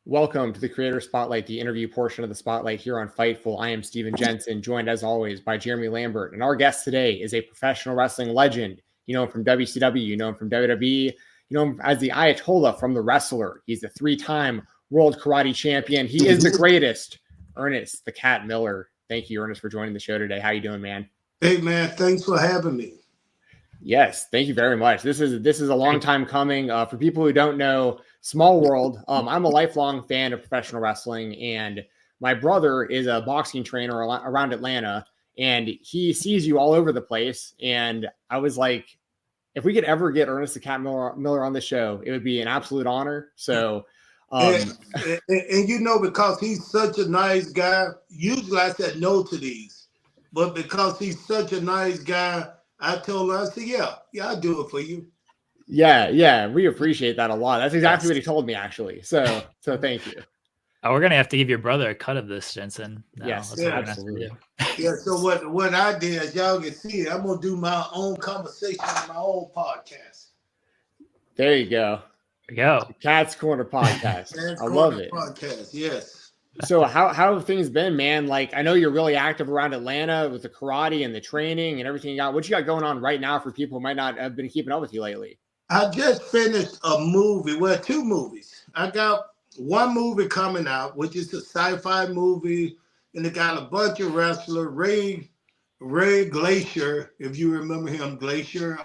Welcome to the Creator Spotlight, the interview portion of the Spotlight here on Fightful. I am Steven Jensen, joined as always by Jeremy Lambert. And our guest today is a professional wrestling legend. You know him from WCW, you know him from WWE, you know him as the Ayatollah from The Wrestler. He's a three-time world karate champion. He is the greatest, Ernest The Cat Miller. Thank you, Ernest, for joining the show today. How you doing, man? Hey, man, thanks for having me. Yes, thank you very much. This is a long time coming. For people who don't know, small world. I'm a lifelong fan of professional wrestling, and my brother is a boxing trainer around Atlanta, and he sees you all over the place. And I was like, if we could ever get Ernest the Cat Miller on the show, it would be an absolute honor. So, and you know, because he's such a nice guy, usually I said no to these, but because he's such a nice guy, I told her, I said, yeah, I'll do it for you. Yeah, we appreciate that a lot. That's exactly what he told me, actually. So thank you. Oh, we're gonna have to give your brother a cut of this, Jensen. Yes, absolutely. Yeah. So what I did, as y'all can see, I'm gonna do my own conversation on my own podcast. There you go. Cat's Corner podcast. I love it. Podcast, yes. So how have things been, man? Like, I know you're really active around Atlanta with the karate and the training and everything you got. What you got going on right now for people who might not have been keeping up with you lately? I just finished a movie. Well, two movies. I got one movie coming out, which is a sci-fi movie, and it got a bunch of wrestlers. Ray Glacier, if you remember him, Glacier,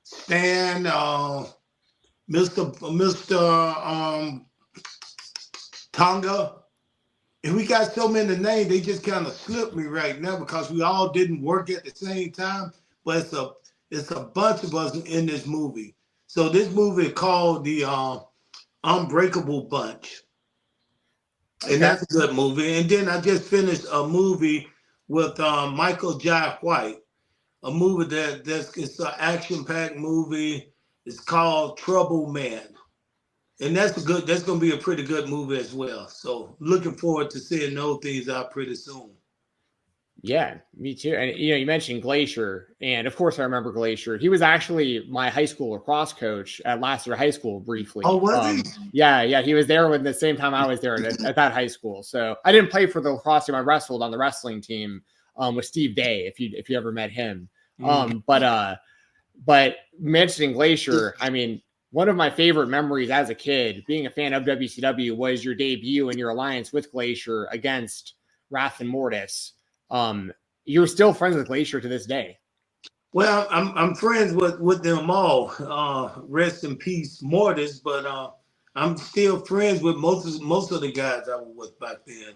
Stan, Mr. Tonga. And we got so many names, they just kind of slipped me right now because we all didn't work at the same time. But it's a bunch of us in this movie. So this movie is called The Unbreakable Bunch. And that's a good movie. And then I just finished a movie with Michael Jai White, a movie it's an action-packed movie. It's called Trouble Man. And that's going to be a pretty good movie as well. So looking forward to seeing those things out pretty soon. Yeah, me too. And you mentioned Glacier, and of course I remember Glacier. He was actually my high school lacrosse coach at Lassiter High School briefly. Oh, was he? Yeah, he was there when the same time I was there at that high school. So I didn't play for the lacrosse team. I wrestled on the wrestling team with Steve Day, if you ever met him. But mentioning Glacier, I mean, one of my favorite memories as a kid, being a fan of WCW, was your debut and your alliance with Glacier against Wrath and Mortis. You're still friends with Glacier to this day. Well, I'm friends with them all. Rest in peace, Mortis. But I'm still friends with most of the guys I was with back then.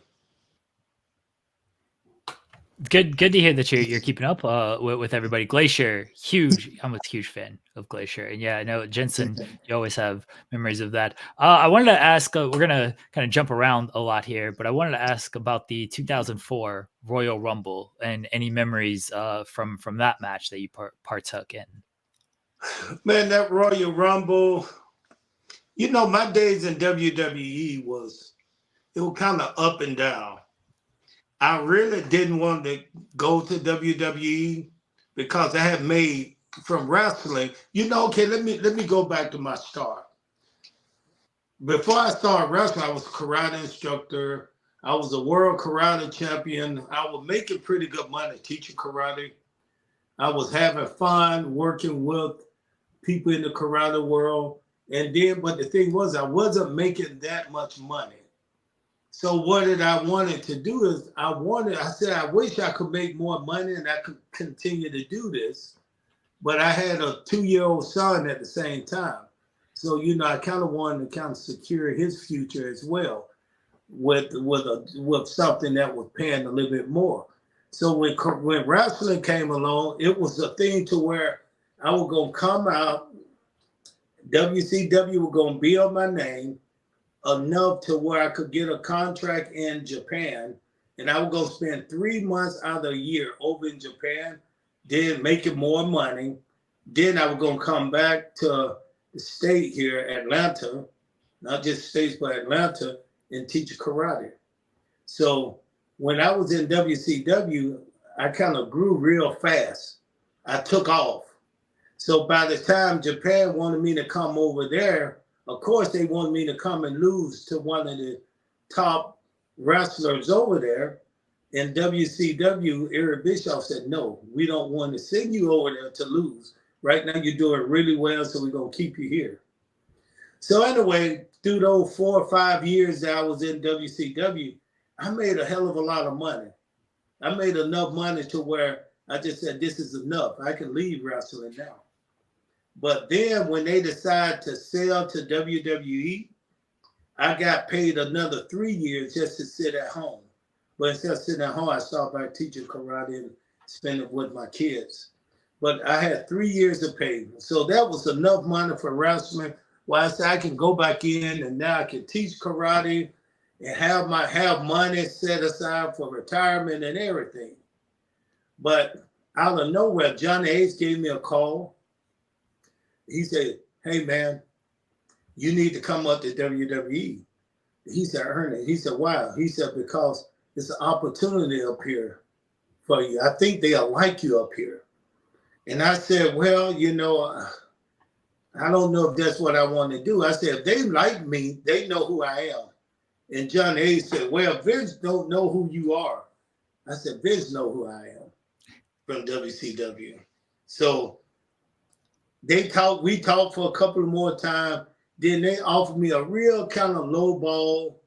Good to hear that you're keeping up with everybody. Glacier, huge. I'm a huge fan of Glacier, and yeah, I know Jensen. You always have memories of that. I wanted to ask. We're gonna kind of jump around a lot here, but I wanted to ask about the 2004 Royal Rumble and any memories from that match that you partook in. Man, that Royal Rumble. You know, my days in WWE was kind of up and down. I really didn't want to go to WWE because I had made from wrestling. You know, okay, let me go back to my start. Before I started wrestling, I was a karate instructor. I was a world karate champion. I was making pretty good money teaching karate. I was having fun working with people in the karate world. But the thing was, I wasn't making that much money. So what did I wanted to do is I said, I wish I could make more money and I could continue to do this. But I had a 2-year-old son at the same time. So, you know, I kind of wanted to kind of secure his future as well with something that was paying a little bit more. So when wrestling came along, it was a thing to where I was going to come out, WCW was going to be on my name, enough to where I could get a contract in Japan, and I would go spend 3 months out of the year over in Japan, then making more money. Then I was going to come back to the state here, Atlanta, not just states, but Atlanta, and teach karate. So when I was in WCW, I kind of grew real fast. I took off. So by the time Japan wanted me to come over there, Of course, they want me to come and lose to one of the top wrestlers over there. And WCW, Eric Bischoff said, no, we don't want to send you over there to lose. Right now, you're doing really well, so we're going to keep you here. So anyway, through those 4 or 5 years that I was in WCW, I made a hell of a lot of money. I made enough money to where I just said, this is enough. I can leave wrestling now. But then when they decided to sell to WWE, I got paid another 3 years just to sit at home. But instead of sitting at home, I started by teaching karate and spending it with my kids. But I had 3 years of pay. So that was enough money for wrestling. Well, I said I can go back in and now I can teach karate and have money set aside for retirement and everything. But out of nowhere, Johnny Ace gave me a call. He said, hey, man, you need to come up to WWE. He said, Ernest. He said, wow. He said, because it's an opportunity up here for you. I think they'll like you up here. And I said, well, you know, I don't know if that's what I want to do. I said, if they like me, they know who I am. And John Hayes said, well, Vince don't know who you are. I said, Vince know who I am from WCW. So we talked for a couple of more times. Then they offered me a real kind of low ball.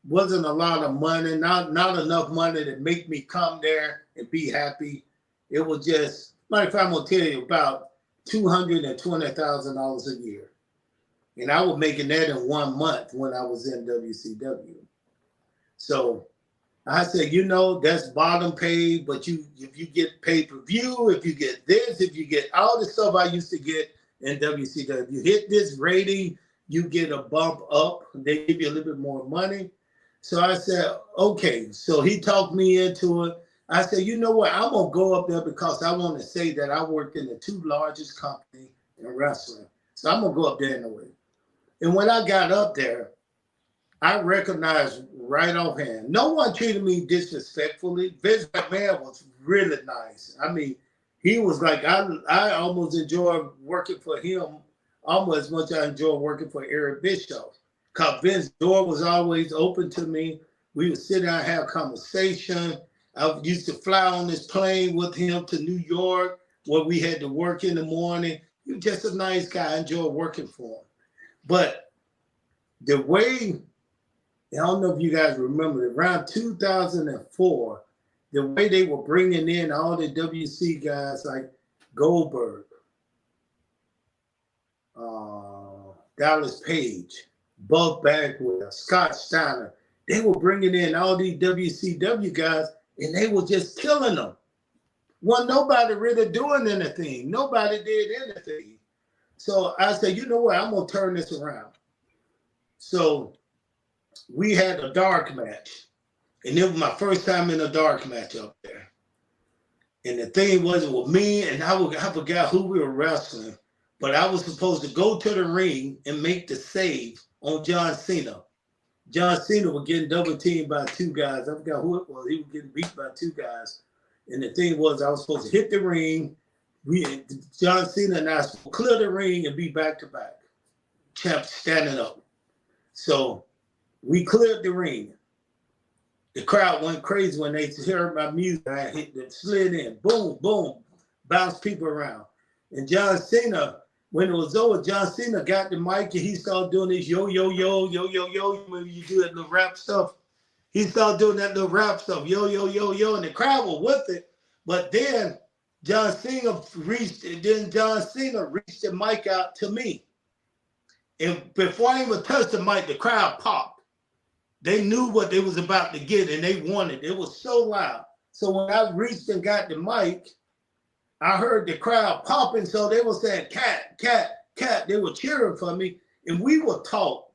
Wasn't a lot of money, not enough money to make me come there and be happy. It was just, matter of fact, I'm going to tell you about $220,000 a year. And I was making that in 1 month when I was in WCW. So I said, you know, that's bottom pay, but if you get pay-per-view, if you get this, if you get all the stuff I used to get in WCW, you hit this rating, you get a bump up. They give you a little bit more money. So I said, okay. So he talked me into it. I said, you know what? I'm going to go up there because I want to say that I worked in the 2 largest companies in wrestling. So I'm going to go up there anyway. And when I got up there, I recognized right offhand, no one treated me disrespectfully. Vince McMahon was really nice. I mean, he was like, I almost enjoyed working for him almost as much as I enjoyed working for Eric Bischoff. Because Vince's door was always open to me. We would sit down and have a conversation. I used to fly on this plane with him to New York where we had to work in the morning. He was just a nice guy. I enjoyed working for him. But the way, I don't know if you guys remember, around 2004, the way they were bringing in all the WC guys like Goldberg, Dallas Page, Buck Bagwell, Scott Steiner, they were bringing in all these WCW guys and they were just killing them. Well, nobody really doing anything. Nobody did anything. So I said, you know what? I'm going to turn this around. So we had a dark match. And it was my first time in a dark match up there. And the thing was, it was me and I forgot who we were wrestling. But I was supposed to go to the ring and make the save on John Cena. John Cena was getting double teamed by 2 guys. I forgot who it was. He was getting beat by 2 guys. And the thing was, I was supposed to hit the ring. John Cena and I supposed to clear the ring and be back to back. Champ standing up. So we cleared the ring. The crowd went crazy when they heard my music. I hit it, slid in, boom, boom, bounced people around. And John Cena, when it was over, John Cena got the mic and he started doing this yo, yo, yo, yo, yo, yo, when you do that little rap stuff. He started doing that little rap stuff, yo, yo, yo, yo, and the crowd was with it. But then John Cena reached the mic out to me. And before I even touched the mic, the crowd popped. They knew what they was about to get and they wanted. It was so loud. So when I reached and got the mic, I heard the crowd popping. So they were saying, cat, cat, cat. They were cheering for me. And we were taught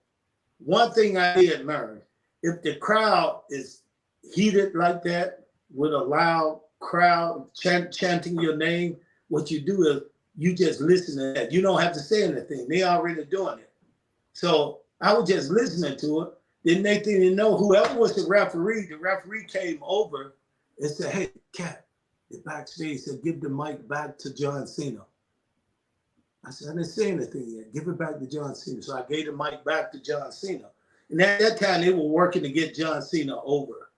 one thing I did learn. If the crowd is heated like that with a loud crowd chanting your name, what you do is you just listen to that. You don't have to say anything. They already doing it. So I was just listening to it. Then they didn't know whoever was the referee came over and said, hey, Cat, the backstage said, give the mic back to John Cena. I said, I didn't say anything yet. Give it back to John Cena. So I gave the mic back to John Cena. And at that time, they were working to get John Cena over.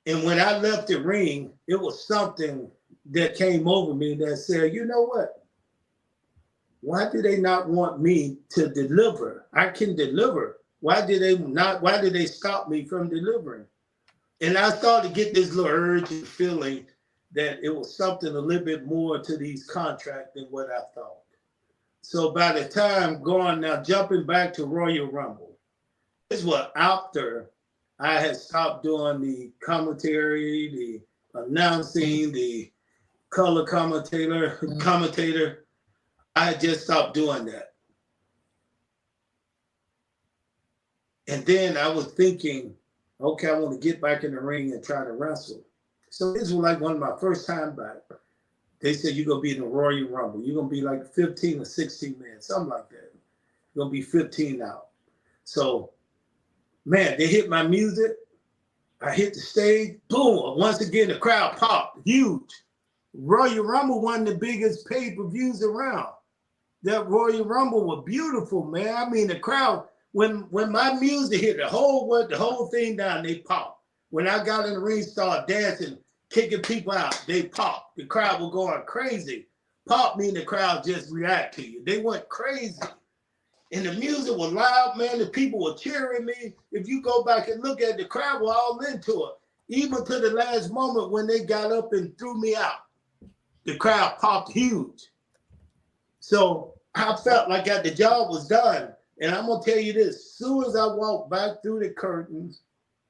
And when I left the ring, it was something that came over me that said, you know what? Why do they not want me to deliver? I can deliver. Why did they stop me from delivering? And I started to get this little urge and feeling that it was something a little bit more to these contracts than what I thought. So by the time jumping back to Royal Rumble, this was after I had stopped doing the commentary, the announcing, the color commentator. I had just stopped doing that. And then I was thinking, okay, I want to get back in the ring and try to wrestle. So this was like one of my first time back. They said, you're going to be in the Royal Rumble. You're going to be like 15 or 16 man, something like that. You're going to be 15 out. So, man, they hit my music. I hit the stage. Boom. Once again, the crowd popped. Huge. Royal Rumble, one of the biggest pay-per-views around. That Royal Rumble was beautiful, man. I mean, the crowd, when my music hit, the whole thing down, they popped. When I got in the ring, started dancing, kicking people out, they popped. The crowd was going crazy. Pop mean the crowd just react to you. They went crazy. And the music was loud, man. The people were cheering me. If you go back and look at it, the crowd were all into it. Even to the last moment when they got up and threw me out, the crowd popped huge. So I felt like the job was done. And I'm going to tell you this. As soon as I walked back through the curtains,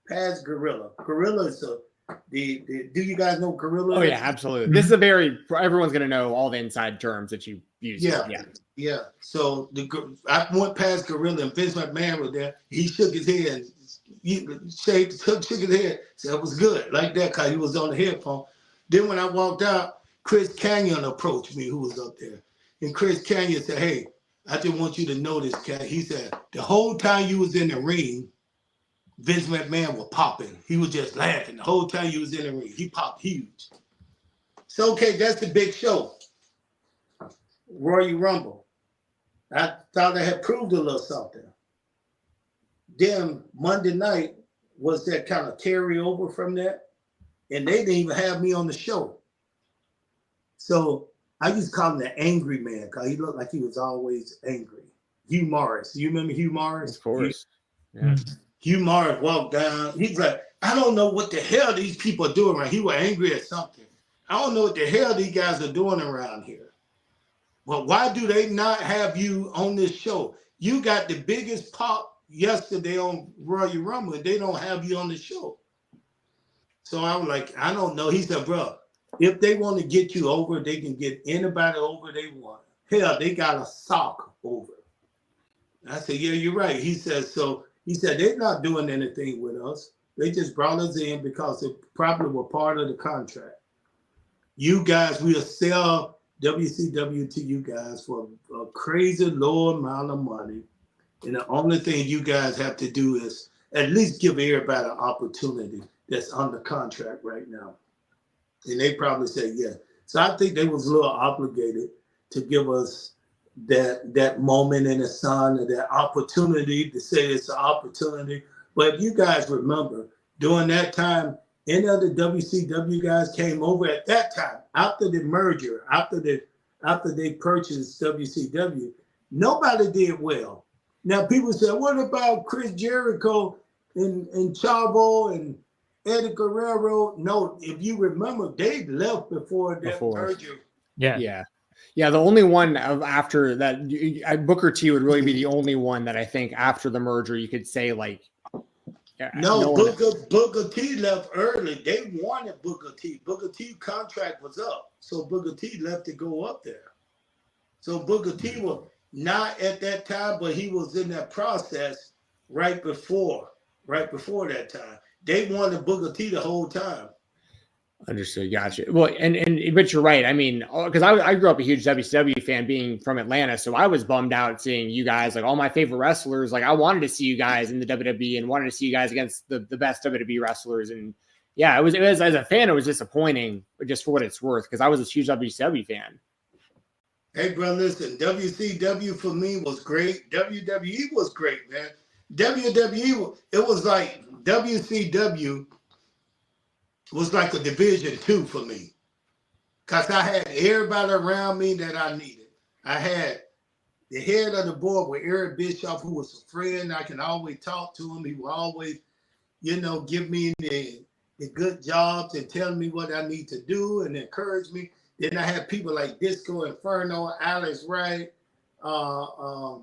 past Gorilla. Gorilla is do you guys know Gorilla? Oh, yeah, absolutely. This is everyone's going to know all the inside terms that you use. Yeah. So I went past Gorilla and Vince McMahon was there. He shook his head and shook his head. Said it was good like that because he was on the headphone. Then when I walked out, Chris Canyon approached me, who was up there. And Chris Canyon said, hey, I just want you to know this, Cat. He said, the whole time you was in the ring, Vince McMahon was popping. He was just laughing. The whole time you was in the ring, he popped huge. So, okay, that's the big show. Royal Rumble. I thought I had proved a little something. Then Monday night was that kind of carryover from that. And they didn't even have me on the show. So I used to call him the angry man because he looked like he was always angry. Hugh Morris. You remember Hugh Morris? Of course. Yeah. Hugh Morris walked down. He's like, I don't know what the hell these people are doing around. He was angry at something. I don't know what the hell these guys are doing around here. But why do they not have you on this show? You got the biggest pop yesterday on Royal Rumble, and they don't have you on the show. So I was like, I don't know. He said, bro, if they want to get you over, they can get anybody over they want. Hell, they got a sock over. I said, yeah, you're right. He said, they're not doing anything with us. They just brought us in because they probably were part of the contract. You guys, we'll sell WCW to you guys for a crazy low amount of money. And the only thing you guys have to do is at least give everybody an opportunity that's under contract right now. And they probably said, yeah. So I think they was a little obligated to give us that moment in the sun and that opportunity to say it's an opportunity. But if you guys remember, during that time, any of the WCW guys came over at that time, after the merger, after they purchased WCW, nobody did well. Now people say, what about Chris Jericho and Chavo and Eddie Guerrero? No, if you remember, they left before that merger. Yeah. The only one after that, Booker T would really be the only one that I think after the merger you could say like. Booker T left early. They wanted Booker T. Booker T contract was up, so Booker T left to go up there. So Booker T was not at that time, but he was in that process right before that time. They wanted Booker T the whole time. Understood. Gotcha. Well, but you're right. I mean, because I grew up a huge WCW fan being from Atlanta. So I was bummed out seeing you guys, like all my favorite wrestlers. Like I wanted to see you guys in the WWE and wanted to see you guys against the best WWE wrestlers. And yeah, it was as a fan, it was disappointing, but just for what it's worth, because I was a huge WCW fan. Hey, bro, listen, WCW for me was great. WWE was great, man. WWE, it was like WCW was like a Division II for me. Because I had everybody around me that I needed. I had the head of the board with Eric Bischoff, who was a friend. I can always talk to him. He will always, give me the good jobs and tell me what I need to do and encourage me. Then I had people like Disco Inferno, Alex Wright, Hogan,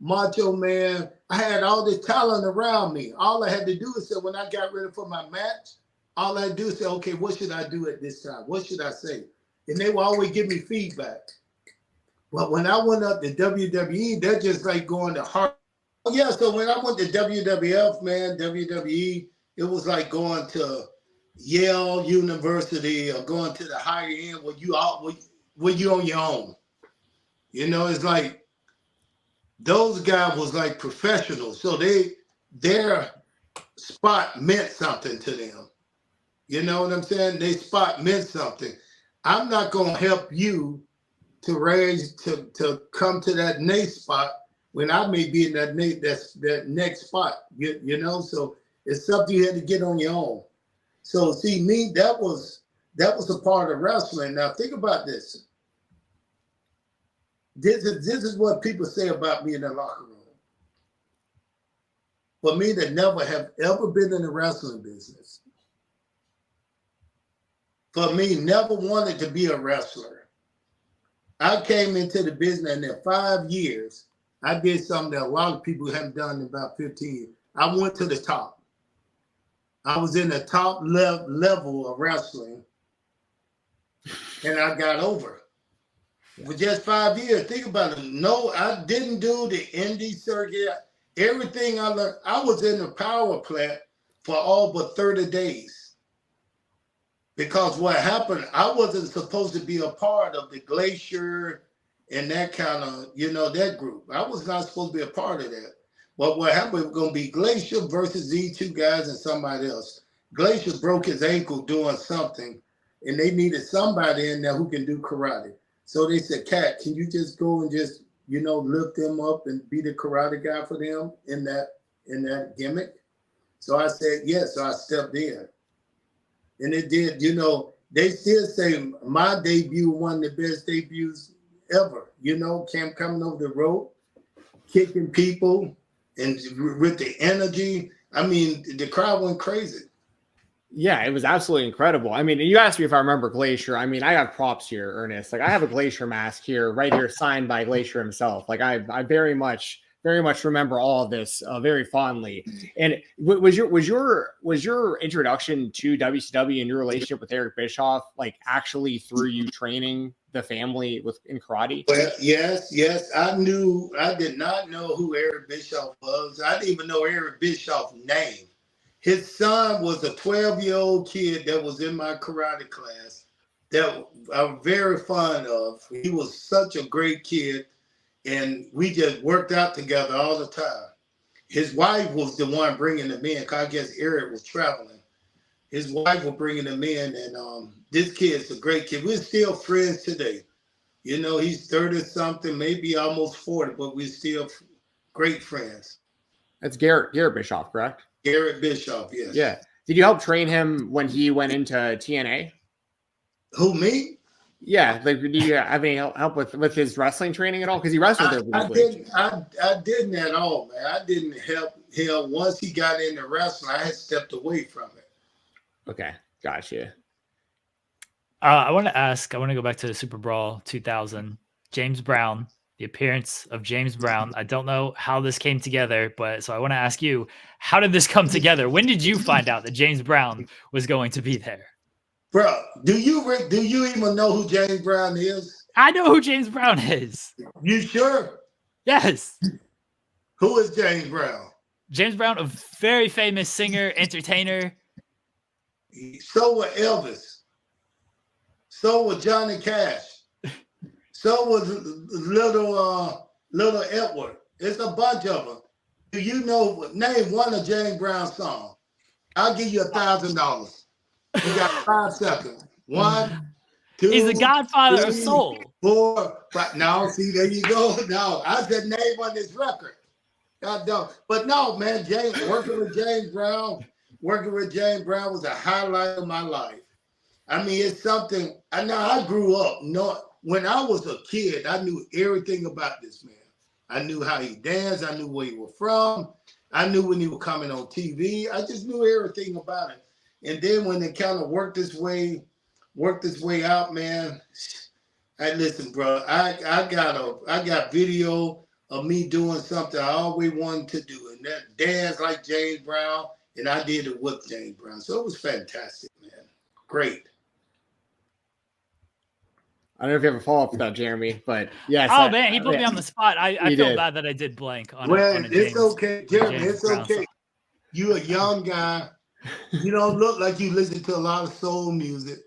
Macho Man. I had all this talent around me. All I had to do is say, when I got ready for my match, all I had to do is say, okay, what should I do at this time? What should I say? And they will always give me feedback. But when I went up to WWE, they're just like going to hard. Yeah, so when I went to WWF, man, WWE, it was like going to Yale University or going to the higher end where you on your own. It's like those guys was like professionals. So their spot meant something to them. You know what I'm saying? Their spot meant something. I'm not gonna help you to come to that next spot when I may be in that next spot. So it's something you had to get on your own. So see me, that was a part of wrestling. Now think about this. This is what people say about me in the locker room. For me that never have ever been in the wrestling business, for me never wanted to be a wrestler. I came into the business and in 5 years, I did something that a lot of people haven't done in about 15 years. I went to the top. I was in the top level of wrestling, and I got over. For just 5 years, think about it. No, I didn't do the indie circuit. Everything I learned, I was in the power plant for all but 30 days. Because what happened, I wasn't supposed to be a part of the Glacier and that kind of, that group. I was not supposed to be a part of that. But what happened, it was going to be Glacier versus these two guys and somebody else. Glacier broke his ankle doing something, and they needed somebody in there who can do karate. So they said, Cat, can you just go and just, lift them up and be the karate guy for them in that gimmick? So I said, yes. So I stepped in. And it did, they still say my debut one of the best debuts ever. Coming over the rope, kicking people, and with the energy. I mean, the crowd went crazy. Yeah, it was absolutely incredible. I mean, you asked me if I remember Glacier. I mean, I got props here, Ernest. Like, I have a Glacier mask here, right here, signed by Glacier himself. Like, I very much remember all of this very fondly. And was your introduction to WCW and your relationship with Eric Bischoff like actually through you training the family in karate? Well, yes. I did not know who Eric Bischoff was. I didn't even know Eric Bischoff's name. His son was a 12-year-old kid that was in my karate class that I'm very fond of. He was such a great kid, and we just worked out together all the time. His wife was the one bringing them in, because I guess Eric was traveling. His wife was bringing him in, and this kid's a great kid. We're still friends today. He's 30-something, maybe almost 40, but we're still great friends. That's Garrett Bischoff, correct? Garrett Bischoff, yes. Yeah. Did you help train him when he went into TNA? Who, me? Yeah. Like, did you have any help with his wrestling training at all? Because he wrestled there briefly. I didn't at all, man. I didn't help him. Once he got into wrestling, I had stepped away from it. Okay. Gotcha. I want to go back to the Super Brawl 2000. James Brown, the appearance of James Brown. I don't know how this came together, so I want to ask you, how did this come together? When did you find out that James Brown was going to be there? Bro, do you even know who James Brown is? I know who James Brown is. You sure? Yes. Who is James Brown? James Brown, a very famous singer, entertainer. So was Elvis. So was Johnny Cash. So was little Edward. It's a bunch of them. Do you name one of James Brown's songs? I'll give you $1,000. You got 5 seconds. 1, He's the 2, godfather of 3, soul. 4, 5. Now, see, there you go. No, I said name on this record. God don't. But no, man, working with James Brown was a highlight of my life. I mean, it's something. I grew up. When I was a kid, I knew everything about this man. I knew how he danced. I knew where he was from. I knew when he was coming on TV. I just knew everything about him. And then when it kind of worked its way out, man. Hey, listen, bro. I got video of me doing something I always wanted to do, and that dance like James Brown, and I did it with James Brown. So it was fantastic, man. Great. I don't know if you have a follow-up for that, Jeremy, but yes. Oh, man, he put me on the spot. I feel did. bad that I did blank on Well, on a it's James, okay, Jeremy. James It's Brown okay. song. You a young guy. You don't look like you listen to a lot of soul music.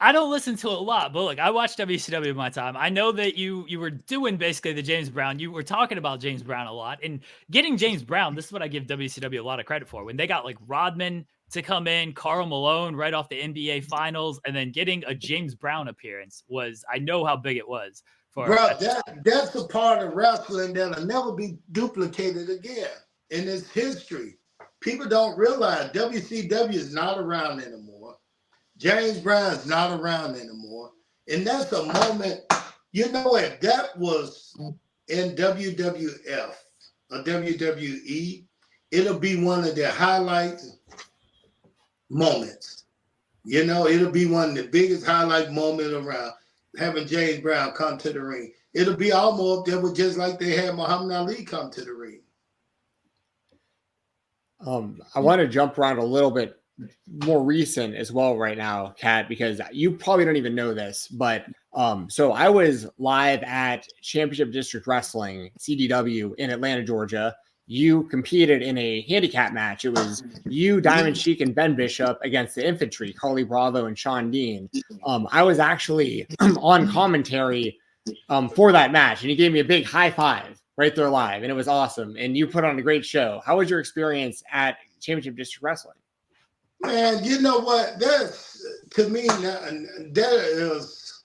I don't listen to it a lot, but look, I watched WCW in my time. I know that you were doing basically the James Brown. You were talking about James Brown a lot, and getting James Brown. This is what I give WCW a lot of credit for. When they got like Rodman to come in, Karl Malone right off the NBA Finals, and then getting a James Brown appearance I know how big it was for. Bro, that's a part of wrestling that'll never be duplicated again in its history. People don't realize WCW is not around anymore. James Brown's not around anymore. And that's a moment, if that was in WWF or WWE, it'll be one of the highlight moments. It'll be one of the biggest highlight moments around, having James Brown come to the ring. It'll be almost there was just like they had Muhammad Ali come to the ring. I want to jump around a little bit more recent as well right now, Kat, because you probably don't even know this, but so I was live at Championship District Wrestling, CDW, in Atlanta, Georgia. You competed in a handicap match. It was you, Diamond Sheik, and Ben Bishop against the Infantry, Carly Bravo and Sean Dean. I was actually on commentary for that match, and you gave me a big high five right there live, and it was awesome. And you put on a great show. How was your experience at Championship District Wrestling? Man, you know what? That's, to me, that is,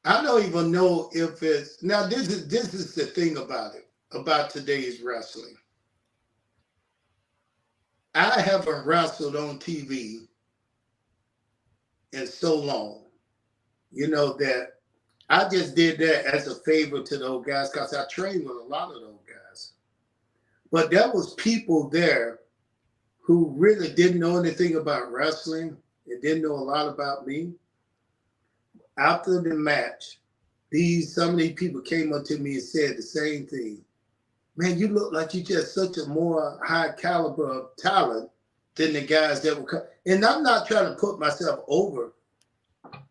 I don't even know if it's, now this is the thing about it, about today's wrestling. I haven't wrestled on TV in so long, that I just did that as a favor to those guys because I trained with a lot of those guys. But there was people there who really didn't know anything about wrestling and didn't know a lot about me. After the match, some of these people came up to me and said the same thing. Man, you look like you're just such a more high caliber of talent than the guys that were coming. And I'm not trying to put myself over.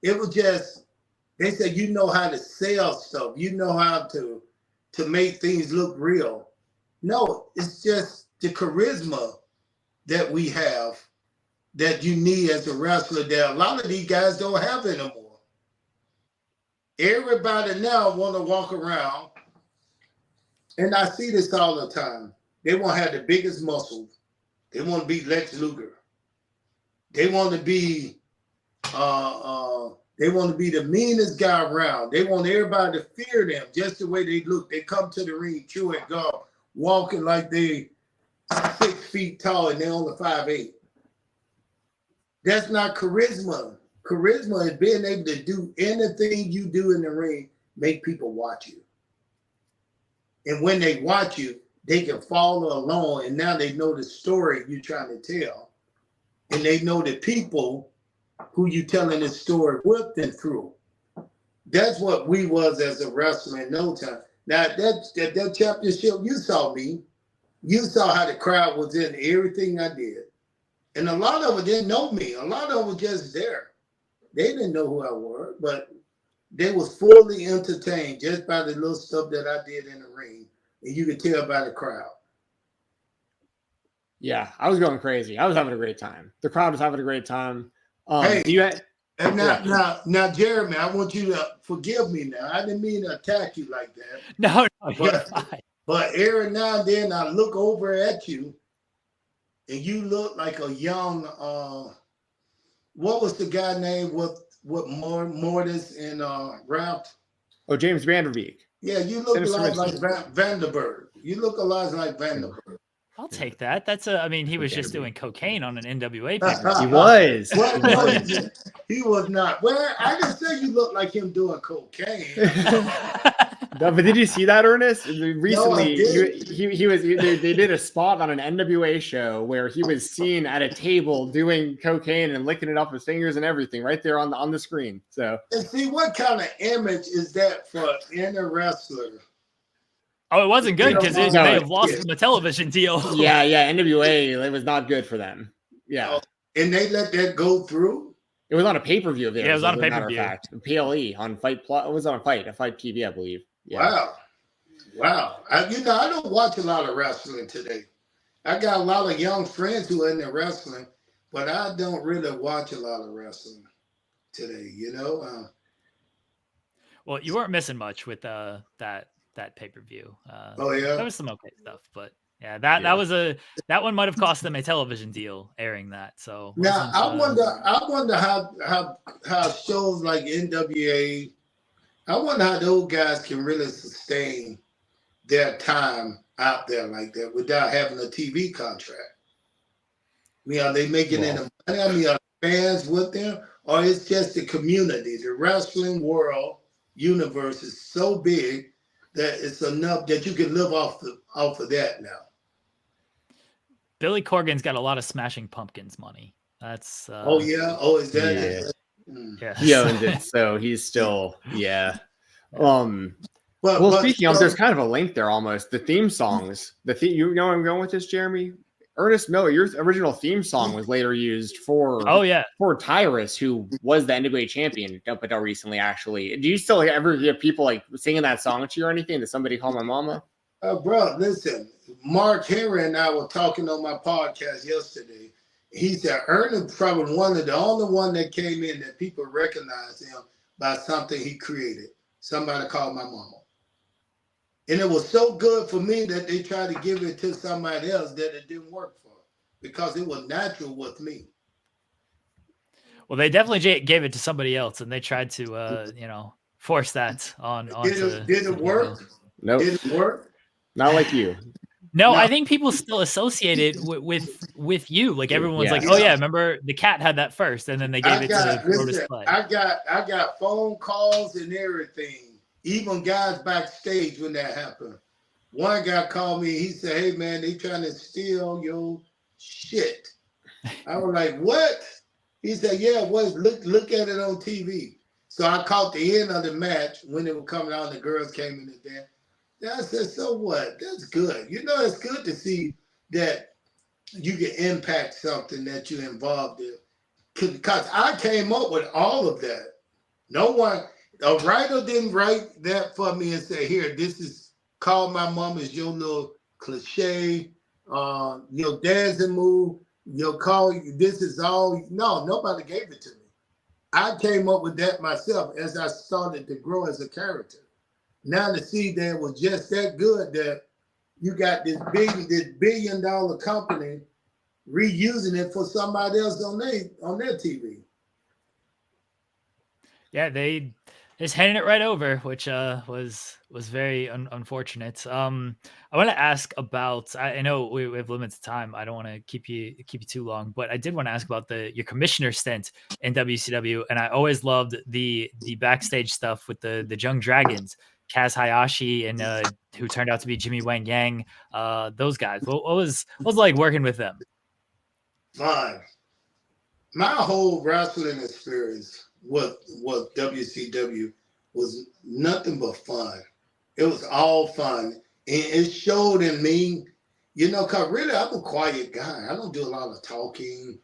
It was just, they said, you know how to sell stuff. You know how to make things look real. No, it's just the charisma that we have that you need as a wrestler that a lot of these guys don't have anymore. Everybody now want to walk around, and I see this all the time. They want to have the biggest muscles. They want to be Lex Luger. They want to be the meanest guy around. They want everybody to fear them just the way they look. They come to the ring, chewing gum, walking like they 6 feet tall and they're only 5'8". That's not charisma. Charisma is being able to do anything you do in the ring, make people watch you. And when they watch you, they can follow along, and now they know the story you're trying to tell. And they know the people who you're telling the story with and through. That's what we was as a wrestler in no time. Now, that championship, you saw me. You saw how the crowd was in everything I did. And a lot of them didn't know me. A lot of them were just there. They didn't know who I was, but they was fully entertained just by the little stuff that I did in the ring. And you could tell by the crowd. Yeah, I was going crazy. I was having a great time. The crowd was having a great time. Now, Jeremy, I want you to forgive me now. I didn't mean to attack you like that. No, you're fine. But every now and then I look over at you and you look like a young, what was the guy name with with Mortis and Ralph. Oh, James Vanderbeek. Yeah, you look a Sinister lot like Vincent. Vanderberg. You look a lot like Vanderberg. I'll take that. That's I mean, he was just doing cocaine on an NWA paper. He was. Well, he was not. Well, I didn't say you look like him doing cocaine. No, but did you see that, Ernest? Recently, No, they did a spot on an NWA show where he was seen at a table doing cocaine and licking it off his fingers and everything right there on the screen. So, and see, what kind of image is that for any wrestler? Oh, it wasn't good because they No, may have lost him a television deal. yeah, NWA, it was not good for them. Yeah. And they let that go through? It was on a pay-per-view of theirs. Yeah, it was on a as matter of pay-per-view. fact. PLE on Fight Plus. It was on Fight TV, I believe. Yeah. Wow. I don't watch a lot of wrestling today. I got a lot of young friends who are into wrestling, but I don't really watch a lot of wrestling today, Well, you weren't missing much with that pay-per-view. Oh yeah, there was some okay stuff, but yeah, that one might have cost them a television deal airing that. So now I wonder how shows like NWA, I wonder how those guys can really sustain their time out there like that without having a TV contract. Are they making any money? Are fans with them, or it's just the community? The wrestling world universe is so big that it's enough that you can live off of that now. Billy Corgan's got a lot of Smashing Pumpkins money. That's is that? Yeah. He owns it, so he's still But speaking of, there's kind of a link there almost. The theme songs, you know where I'm going with this, Jeremy? Ernest Miller, your original theme song was later used for Tyrus, who was the NWA champion up until recently, actually. Do you still ever hear people like singing that song to you or anything? Did somebody call my mama? Bro, listen, Mark Henry and I were talking on my podcast yesterday. He said Ernest probably the only one that came in that people recognized him by something he created. Somebody called my mama. And it was so good for me that they tried to give it to somebody else that it didn't work for, because it was natural with me. Well, they definitely gave it to somebody else, and they tried to, force that on. Did it work? No, nope. Did it work? Not like you. No, I think people still associate it with you. Like everyone's like, oh yeah, remember the cat had that first, and then they gave it to Pro Display. I got phone calls and everything. Even guys backstage when that happened. One guy called me. He said, "Hey man, they trying to steal your shit." I was like, "What?" He said, "Yeah, look at it on TV." So I caught the end of the match when they were coming out and the girls came in there. I said, "So what? That's good. It's good to see that you can impact something that you're involved in." Because I came up with all of that. A writer didn't write that for me and say, "Here, this is call my mom is your little cliche, your dancing move, this is all." No, nobody gave it to me. I came up with that myself as I started to grow as a character. Now to see that it was just that good that you got this $1 billion company reusing it for somebody else on their TV. Yeah, they just handed it right over, which was very unfortunate. I want to ask about. I know we have limited time. I don't want to keep you too long, but I did want to ask about your commissioner stint in WCW, and I always loved the backstage stuff with the Young Dragons, Kaz Hayashi, and who turned out to be Jimmy Wang Yang. Those guys. What was it like working with them? Fun. My whole wrestling experience with WCW was nothing but fun. It was all fun. And it showed in me, because really I'm a quiet guy. I don't do a lot of talking.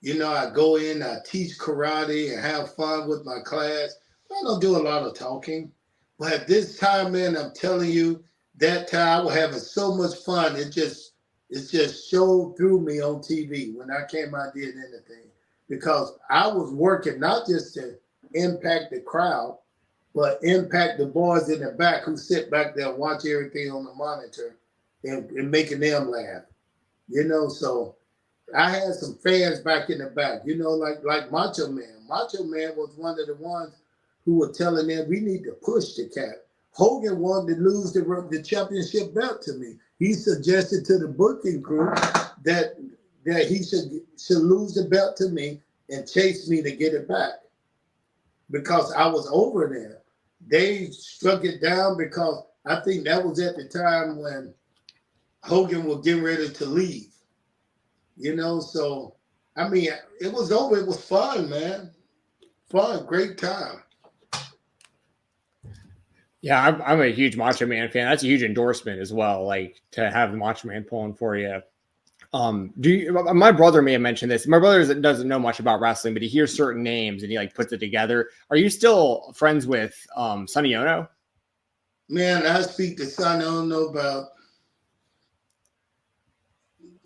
I go in, I teach karate and have fun with my class. I don't do a lot of talking. But at this time, man, I'm telling you, that time I was having so much fun. It just showed through me on TV when I came out did anything. Because I was working not just to impact the crowd, but impact the boys in the back who sit back there and watch everything on the monitor and making them laugh. So I had some fans back in the back, you know, like Macho Man. Macho Man was one of the ones who were telling them we need to push the cat. Hogan wanted to lose the championship belt to me. He suggested to the booking crew that he should lose the belt to me and chase me to get it back because I was over there. They struck it down because I think that was at the time when Hogan was getting ready to leave. You know, so I mean, it was over. It was fun, man. Fun, great time. Yeah, I'm a huge Macho Man fan. That's a huge endorsement as well. Like to have the Macho Man pulling for you. My brother may have mentioned this. My brother doesn't know much about wrestling, but he hears certain names and he like puts it together. Are you still friends with Sonny Ono? Man, I speak to Sonny Ono about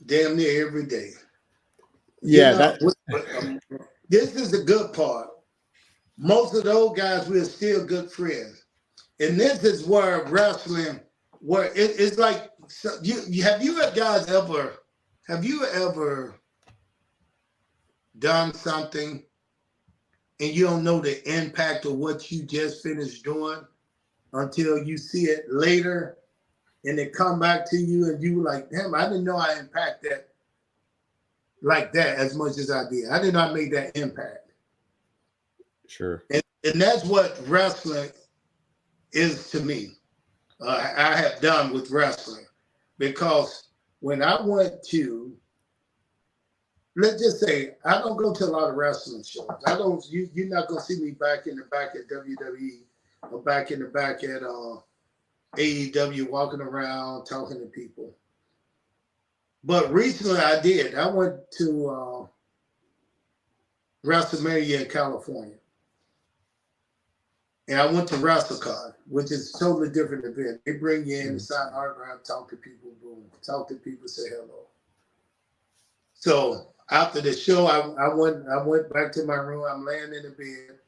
damn near every day. Yeah, this is the good part. Most of those guys, we're still good friends. And this is where wrestling, where it's like, have you ever done something and you don't know the impact of what you just finished doing until you see it later and it come back to you and you were like, damn, I didn't know I impact that like that as much as I did. I did not make that impact. Sure. And that's what wrestling is to me. I have done with wrestling because when I went to, let's just say, I don't go to a lot of wrestling shows. I don't. You're not gonna see me back in the back at WWE or back in the back at AEW, walking around talking to people. But recently, I did. I went to WrestleMania in California. And I went to WrestleCon, which is a totally different event. They bring you in, sign autograph, talk to people, boom, talk to people, say hello. So after the show, I went back to my room. I'm laying in the bed,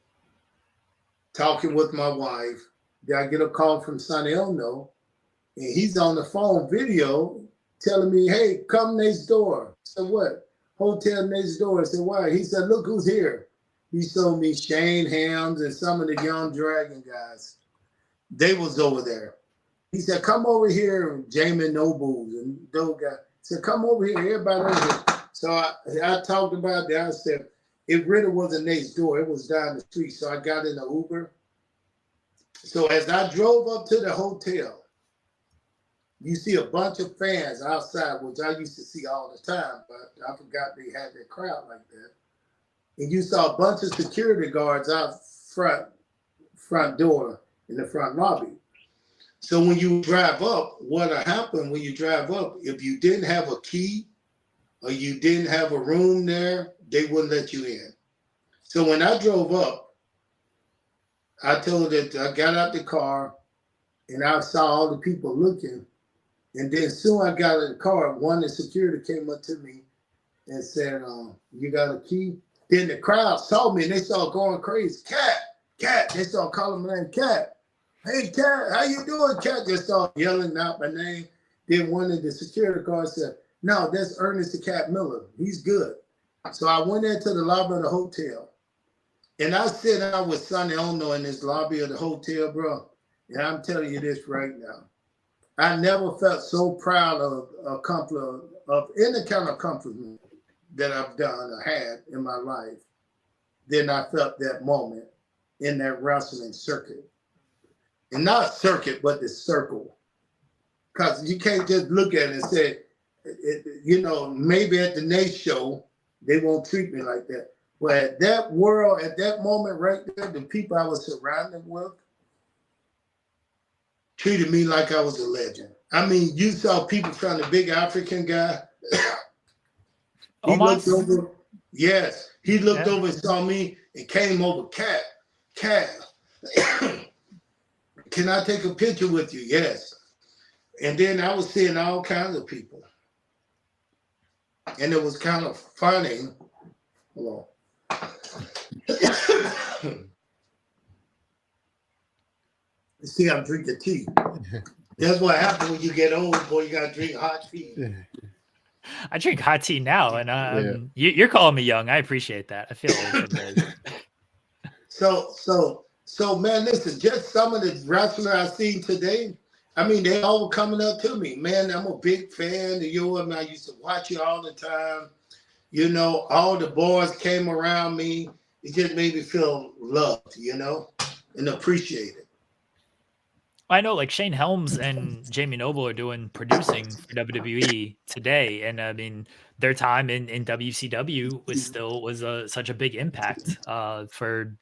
talking with my wife. Then I get a call from Sonny Ono, and he's on the phone video telling me, hey, come next door. I said, what? Hotel next door. I said, why? He said, look who's here. He showed me Shane Helms and some of the Young Dragon guys. They was over there. He said, come over here, Jamie Nobles and those guys. He said, come over here, everybody over here. So I talked about that. I said, it really wasn't next door. It was down the street. So I got in the Uber. So as I drove up to the hotel, you see a bunch of fans outside, which I used to see all the time, but I forgot they had that crowd like that. And you saw a bunch of security guards out front door in the front lobby. So when you drive up, what'll happen when you drive up, if you didn't have a key or you didn't have a room there, they wouldn't let you in. So when I drove up, I told that I got out the car and I saw all the people looking. And then soon I got in the car, one of the security came up to me and said, you got a key? Then the crowd saw me and they started going crazy. Cat. They started calling my name, Cat. Hey, Cat, how you doing, Cat? They started yelling out my name. Then one of the security guards said, no, that's Ernest The Cat Miller. He's good. So I went into the lobby of the hotel. And I sat down with Sonny Ono in this lobby of the hotel, bro. And I'm telling you this right now. I never felt so proud of any kind of accomplishment that I've done or had in my life than I felt that moment in that wrestling circuit. And not circuit, but the circle. Because you can't just look at it and say, maybe at the next show, they won't treat me like that. But at that world, at that moment right there, the people I was surrounded with treated me like I was a legend. I mean, you saw people from the big African guy. He looked over. Yes, he looked over and saw me and came over. Cat, can I take a picture with you? Yes. And then I was seeing all kinds of people. And it was kind of funny. Hold on. You see, I'm drinking tea. That's what happens when you get old, boy. You got to drink hot tea. I drink hot tea now, and you're calling me young. I appreciate that. I feel old some days. So, man, listen, just some of the wrestlers I seen today, I mean, they all were coming up to me. Man, I'm a big fan of you. I used to watch you all the time. You know, all the boys came around me. It just made me feel loved, you know, and appreciated. I know, like Shane Helms and Jamie Noble are doing producing for WWE today, and I mean, their time in WCW was such a big impact for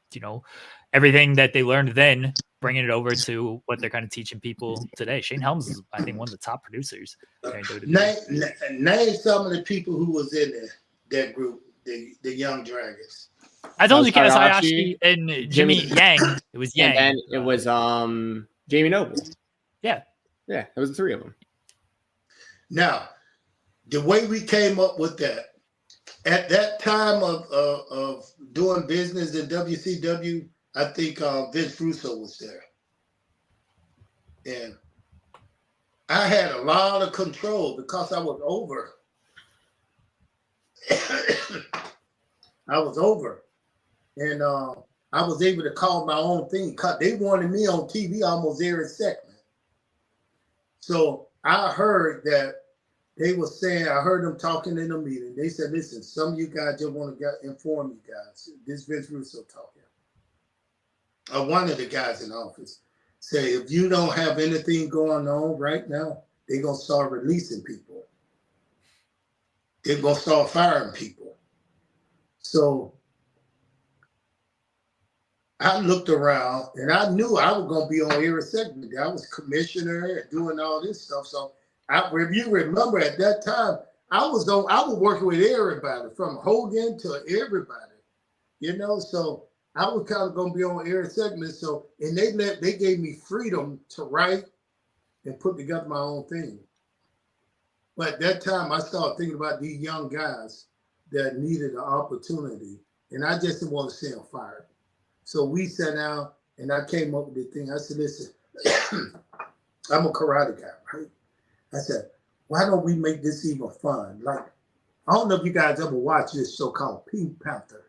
everything that they learned then, bringing it over to what they're kind of teaching people today. Shane Helms is, I think, one of the top producers in WWE. Name some of the people who was in that group, the Young Dragons. I told you, Kaz Hayashi and Jimmy Yang. It was Yang. And then it was Jamie Noble. Yeah. Yeah, it was the three of them. Now, the way we came up with that, at that time of doing business in WCW, I think Vince Russo was there. And I had a lot of control because I was over. I was over. And I was able to call my own thing. They wanted me on TV almost every segment. So I heard that they were saying, I heard them talking in a meeting. They said, listen, some of you guys just want to inform you guys. This Vince Russo talking. One of the guys in the office say, if you don't have anything going on right now, they're going to start releasing people. They're going to start firing people. So I looked around and I knew I was going to be on every segment. I was commissioner and doing all this stuff. So if you remember at that time, I was working with everybody from Hogan to everybody, you know, so I was kind of going to be on every segment. So, and they gave me freedom to write and put together my own thing. But at that time I started thinking about these young guys that needed an opportunity. And I just didn't want to see them fired. So we sat down and I came up with the thing. I said, listen, I'm a karate guy, right? I said, why don't we make this even fun? Like, I don't know if you guys ever watched this show called Pink Panther.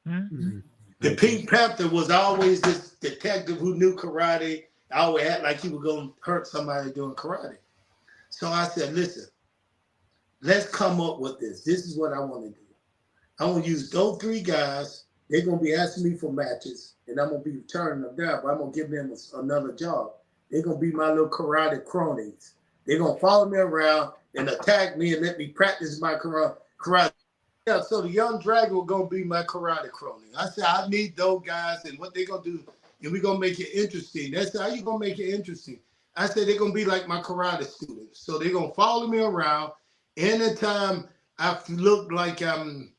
Mm-hmm. The Pink Panther was always this detective who knew karate. I always act like he was going to hurt somebody doing karate. So I said, listen, let's come up with this. This is what I want to do. I want to use those three guys. They're going to be asking me for matches, and I'm going to be turning them down, but I'm going to give them another job. They're going to be my little karate cronies. They're going to follow me around and attack me and let me practice my karate. Yeah, so the Young Dragon were going to be my karate crony. I said, I need those guys, and what they're going to do, and we're going to make it interesting. That's how you're going to make it interesting. I said, they're going to be like my karate students. So they're going to follow me around. Anytime I look like I'm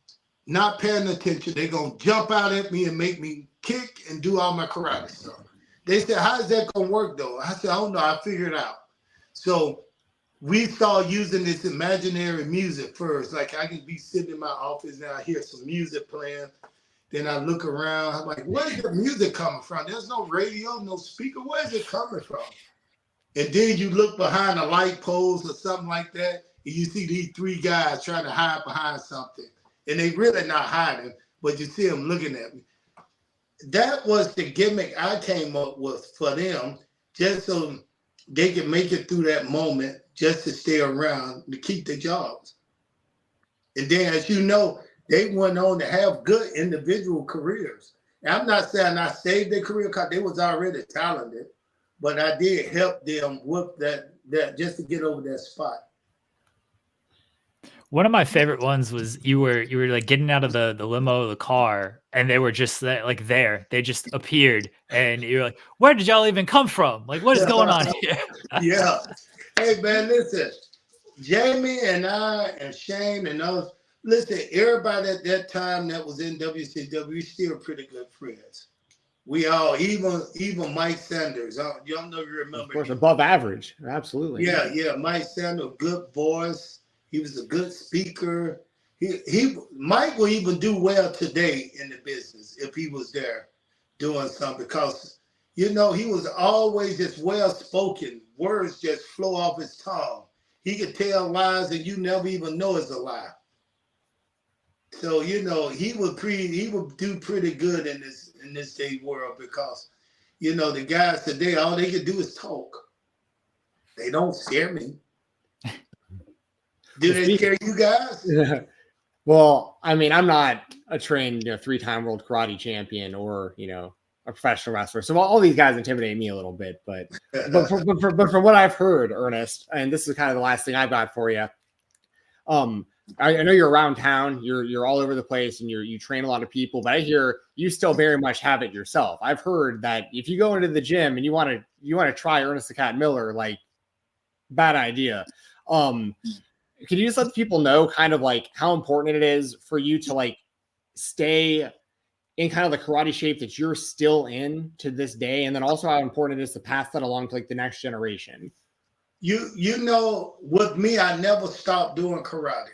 not paying attention, they're going to jump out at me and make me kick and do all my karate stuff. They said, how's that going to work, though? I said, I don't know. I'll figure it out. So we started using this imaginary music first. Like I can be sitting in my office and I hear some music playing. Then I look around. I'm like, where's the music coming from? There's no radio, no speaker. Where's it coming from? And then you look behind a light post or something like that, and you see these three guys trying to hide behind something. And they really not hiding, but you see them looking at me. That was the gimmick I came up with for them, just so they can make it through that moment, just to stay around to keep their jobs. And then, as you know, they went on to have good individual careers. And I'm not saying I saved their career because they was already talented, but I did help them with that just to get over that spot. One of my favorite ones was you were like getting out of the limo, the car, and they were just like there. They just appeared, and you're like, "Where did y'all even come from? Like, what is going on here?" Yeah. Hey man, listen, Jamie and I and Shane and others. Listen, everybody at that time that was in WCW, we still pretty good friends. We all, even Mike Sanders. Y'all know you remember. Of course, above average. Absolutely. Yeah. Mike Sanders, good voice. He was a good speaker. Mike will even do well today in the business if he was there doing something because, you know, he was always just well-spoken. Words just flow off his tongue. He could tell lies and you never even know it's a lie. So he would do pretty good in this day world because the guys today, all they can do is talk. They don't scare me. Do they scare you guys? Well, I mean, I'm not a trained 3-time world karate champion or a professional wrestler, so all these guys intimidate me a little bit. But from what I've heard, Ernest, and this is kind of the last thing I've got for you. I know you're around town, you're all over the place, and you train a lot of people, but I hear you still very much have it yourself. I've heard that if you go into the gym and you want to try Ernest the Cat Miller, like, bad idea. Can you just let the people know kind of like how important it is for you to like stay in kind of the karate shape that you're still in to this day, and then also how important it is to pass that along to like the next generation? With me, I never stopped doing karate.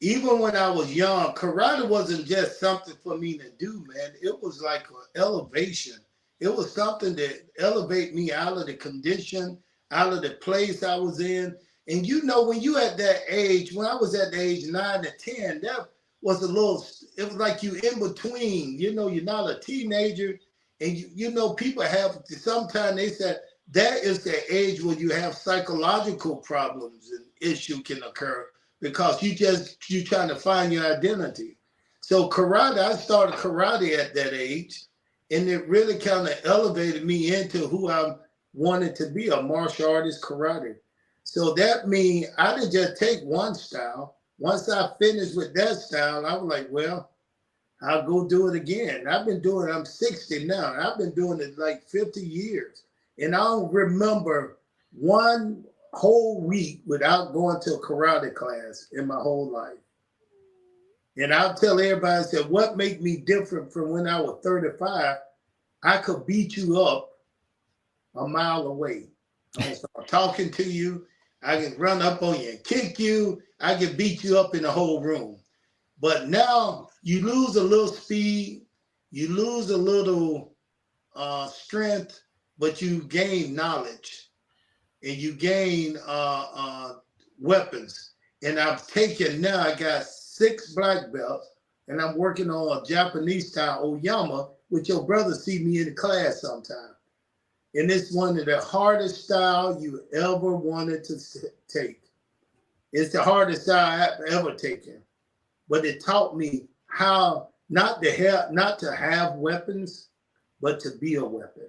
Even when I was young, karate wasn't just something for me to do, man. It was like an elevation. It was something that elevate me out of the condition, out of the place I was in. And when you at that age, when I was at the age 9 to 10, that was it was like you in between. You're not a teenager. And people have, sometimes they said, that is the age where you have psychological problems and issue can occur because you trying to find your identity. So karate, I started karate at that age, and it really kind of elevated me into who I wanted to be, a martial artist karate. So that means I didn't just take one style. Once I finished with that style, I was like, well, I'll go do it again. I'm 60 now, and I've been doing it like 50 years. And I don't remember one whole week without going to a karate class in my whole life. And I'll tell everybody, I said, what made me different from when I was 35? I could beat you up a mile away. I start talking to you. I can run up on you and kick you. I can beat you up in the whole room. But now you lose a little speed. You lose a little strength, but you gain knowledge and you gain weapons. And I got 6 black belts, and I'm working on a Japanese style Oyama, which your brother see me in the class sometime. And it's one of the hardest style you ever wanted to take. It's the hardest style I've ever taken. But it taught me how not to have weapons, but to be a weapon.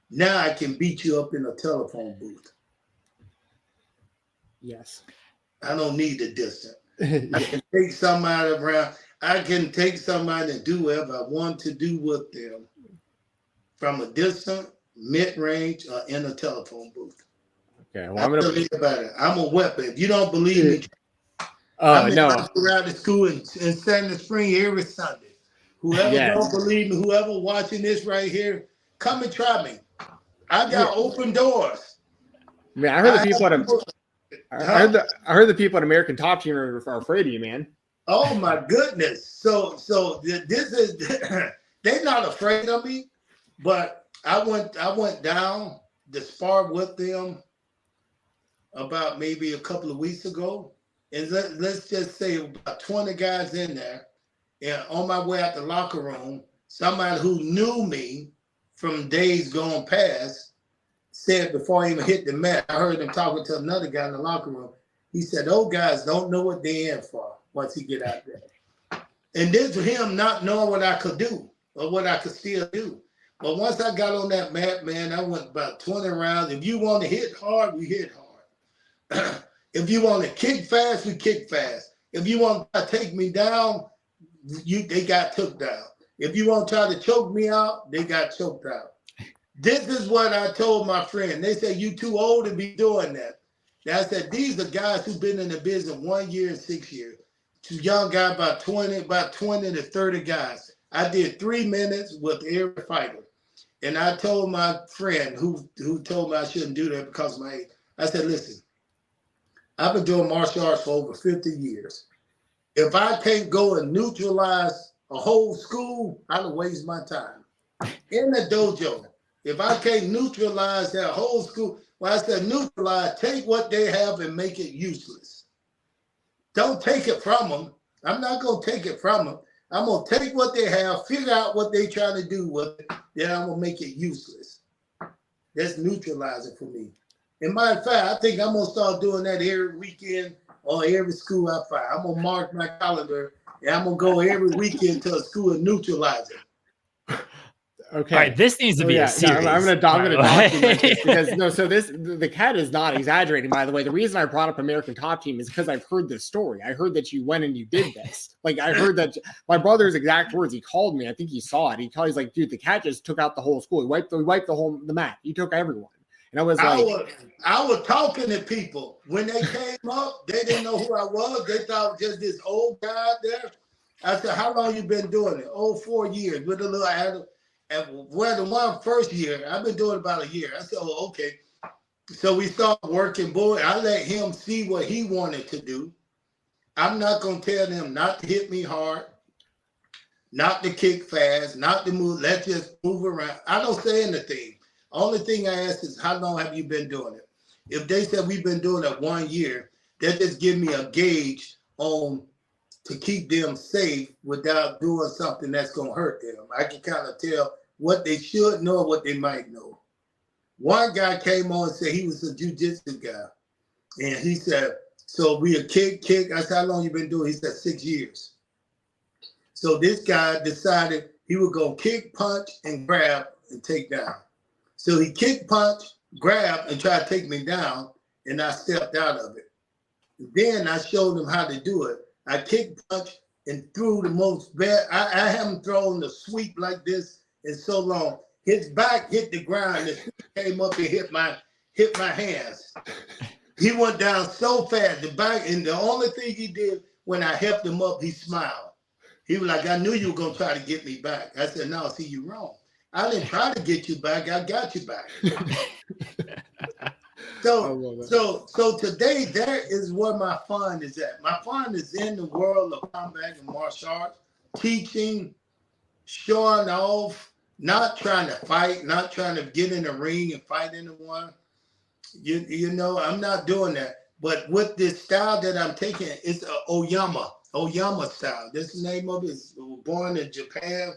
Now I can beat you up in a telephone booth. Yes. I don't need the distance. I can take somebody around. I can take somebody and do whatever I want to do with them from a distance, mid-range, or in a telephone booth. Okay, well, I'm think about it. I'm a weapon. If you don't believe me, I'm no. Around the school in Santa Spring every Sunday. Whoever don't believe me, whoever watching this right here, come and try me. I got open doors. Man, I heard the people at American Top Team are afraid of you, man. Oh my goodness! So this is they're not afraid of me, but I went down to spar with them about maybe a couple of weeks ago, and let's just say about 20 guys in there, and on my way out the locker room, somebody who knew me from days gone past said before I even hit the mat, I heard him talking to another guy in the locker room. He said, those guys don't know what they're in for once he get out there. And this was him not knowing what I could do or what I could still do. But once I got on that mat, man, I went about 20 rounds. If you want to hit hard, we hit hard. If you want to kick fast, we kick fast. If you want to take me down, they got took down. If you want to try to choke me out, they got choked out. This is what I told my friend. They said, you too old to be doing that. And I said, these are guys who've been in the business 1 year and 6 years. Two young guys, about 20 to 30 guys. I did 3 minutes with every fighter. And I told my friend who told me I shouldn't do that because of my age, I said, listen, I've been doing martial arts for over 50 years. If I can't go and neutralize a whole school, I'll waste my time. In the dojo, if I can't neutralize that whole school, Well, I said neutralize, take what they have and make it useless. Don't take it from them. I'm not going to take it from them. I'm going to take what they have, figure out what they're trying to do with it, then I'm going to make it useless. That's neutralizing for me. In matter of fact, I think I'm going to start doing that every weekend or every school I find. I'm going to mark my calendar and I'm going to go every weekend to a school and neutralize it. Okay. All right, this needs to be a series. No, I'm going to document this because the cat is not exaggerating. By the way, the reason I brought up American Top Team is because I've heard this story. I heard that you went and you did this. Like I heard that my brother's exact words. He called me. I think he saw it. He's like, dude, the cat just took out the whole school. He wiped the mat. He took everyone. And I was like, I was talking to people when they came up. They didn't know who I was. They thought just this old guy there. I said, "How long you been doing it?" "Oh, 4 years." With a little added. And well, the one first year, I've been doing about a year. I said, "Oh, okay." So we started working. Boy, I let him see what he wanted to do. I'm not gonna tell them not to hit me hard, not to kick fast, not to move. Let's just move around. I don't say anything. Only thing I ask is, how long have you been doing it? If they said we've been doing it 1 year, that just give me a gauge on to keep them safe without doing something that's gonna hurt them. I can kind of tell what they should know, what they might know. One guy came on and said he was a jiu-jitsu guy. And he said, so we a kick. I said, how long you been doing? He said, 6 years. So this guy decided he would go kick, punch, and grab and take down. So he kick, punch, grab, and try to take me down, and I stepped out of it. Then I showed him how to do it. I kick, punch, and threw the most bad. I haven't thrown the sweep like this in so long. His back hit the ground and came up and hit my hands. He went down so fast, the back, and the only thing he did when I helped him up, he smiled. He was like, I knew you were gonna try to get me back. I said, no, see, you're wrong. I didn't try to get you back, I got you back. So today, there is where my fun is at. My fun is in the world of combat and martial arts, teaching, showing off, not trying to fight, not trying to get in the ring and fight anyone. You know, I'm not doing that. But with this style that I'm taking, it's a Oyama style. This is the name of it. It's born in Japan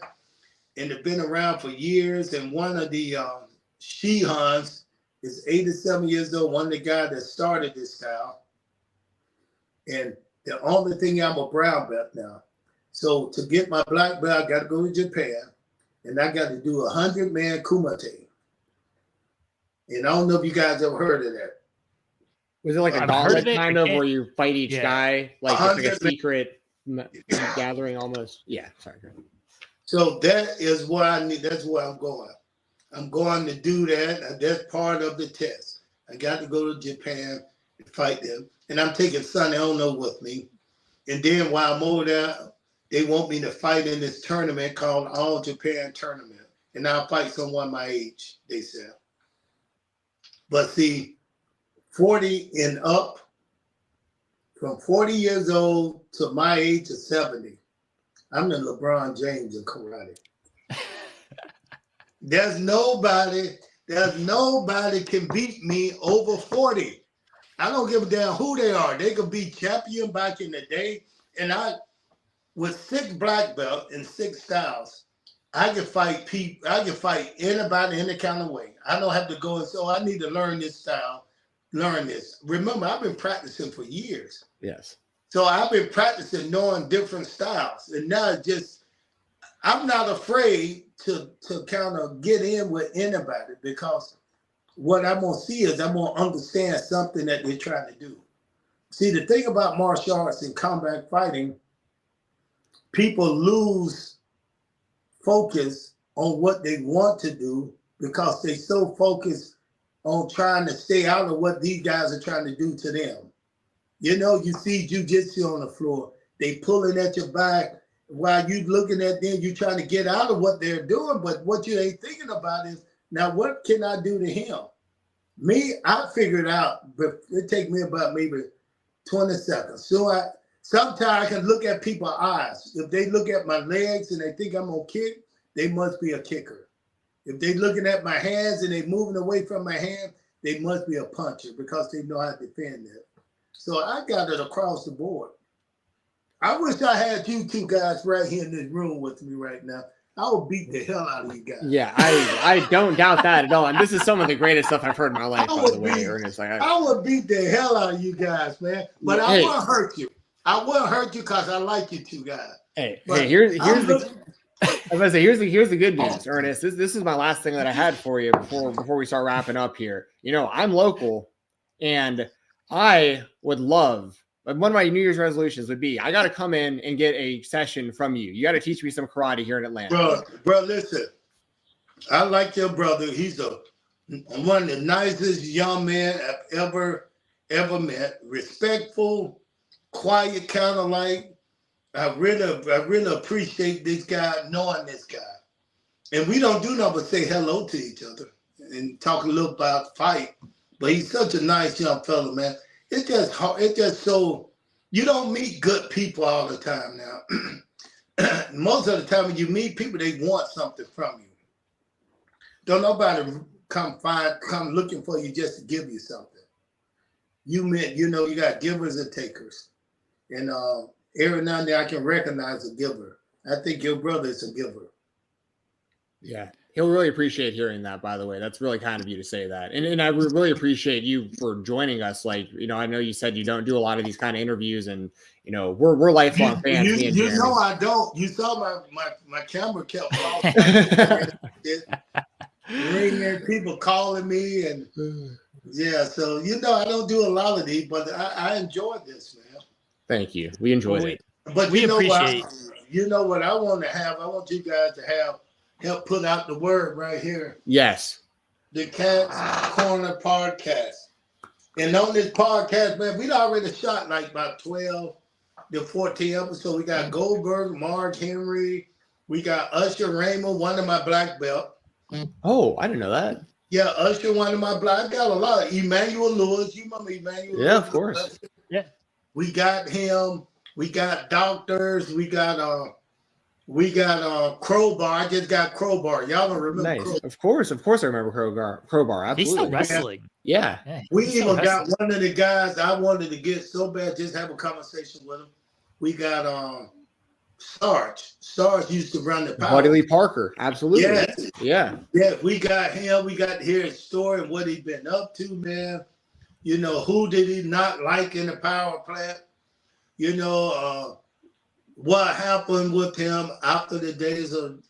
and it's been around for years. And one of the Shihans is 87 years old, one of the guys that started this style. And the only thing, I'm a brown belt now. So to get my black belt, I got to go to Japan. And I got to do a 100-man kumite. And I don't know if you guys ever heard of that. Was it like a gauntlet kind of where you fight each guy? Like it's like a secret gathering almost? Yeah, sorry. So that is what I need. That's where I'm going. I'm going to do that. That's part of the test. I got to go to Japan and fight them. And I'm taking Sonny Ono with me. And then while I'm over there, they want me to fight in this tournament called All Japan Tournament. And I'll fight someone my age, they said. But see, 40 and up, from 40 years old to my age of 70, I'm the LeBron James of karate. There's nobody can beat me over 40. I don't give a damn who they are. They could be champion back in the day. And with 6 black belts and 6 styles, I can fight people. I can fight anybody any kind of way. I don't have to go and say, oh, I need to learn this style, learn this. Remember, I've been practicing for years. Yes. So I've been practicing knowing different styles. And now it's just, I'm not afraid to kind of get in with anybody because what I'm going to see is I'm going to understand something that they're trying to do. See, the thing about martial arts and combat fighting, people lose focus on what they want to do because they so focused on trying to stay out of what these guys are trying to do to them. You know, you see jiu-jitsu on the floor, they pulling at your back while you looking at them, you trying to get out of what they're doing, but what you ain't thinking about is, now what can I do to him? Me, I figured out, but it take me about maybe 20 seconds. So sometimes I can look at people's eyes. If they look at my legs and they think I'm gonna kick, they must be a kicker. If they looking at my hands and they moving away from my hand, they must be a puncher because they know how to defend it. So I got it across the board. I wish I had you two guys right here in this room with me right now. I would beat the hell out of you guys. Yeah, I don't doubt that at all. And this is some of the greatest stuff I've heard in my life, by the way, Ernest. I would beat the hell out of you guys, man. But I wouldn't hurt you. I wouldn't hurt you because I like you two guys. Here's the good news, Ernest. This is my last thing that I had for you before we start wrapping up here. I'm local, and I would love. One of my New Year's resolutions would be I got to come in and get a session from you. You got to teach me some karate here in Atlanta. Bro, listen. I like your brother. He's one of the nicest young men I've ever met. Respectful, quiet, kind of like. I really appreciate this guy, knowing this guy. And we don't do nothing but say hello to each other and talk a little about fight. But he's such a nice young fella, man. It's just so, you don't meet good people all the time now. Most of the time when you meet people, they want something from you. Don't nobody come looking for you just to give you something. You got givers and takers. And every now and then I can recognize a giver. I think your brother is a giver. Yeah. He'll really appreciate hearing that, by the way. That's really kind of you to say that. And I really appreciate you for joining us. I know you said you don't do a lot of these kind of interviews, and, we're lifelong fans. You know I don't. You saw my camera kept falling. Ringing, people calling me, and yeah, so, I don't do a lot of these, but I enjoy this, man. Thank you. We enjoyed it. But we appreciate what I want to have? I want you guys to help put out the word right here. Yes. The Cat's Corner podcast. And on this podcast, man, we'd already shot like about 12 to 14 episodes. We got Goldberg, Mark Henry. We got Usher Raymond, one of my black belt. Oh, I didn't know that. Yeah, Usher, one of my black. I got a lot of Emmanuel Lewis. You remember Emmanuel Lewis? Yeah, of course. Yeah. We got him. We got doctors. We got Crowbar. I just got Crowbar. Y'all don't remember? Nice. Crowbar. Of course I remember Crowbar. Absolutely. He's still wrestling. Yeah. We even got one of the guys I wanted to get so bad, just have a conversation with him. We got Sarge. Sarge used to run the power. Buddy Lee Parker. Absolutely. Yes. Yeah. Yeah, we got him. We got to hear his story and what he's been up to, man. Who did he not like in the power plant? What happened with him after the days of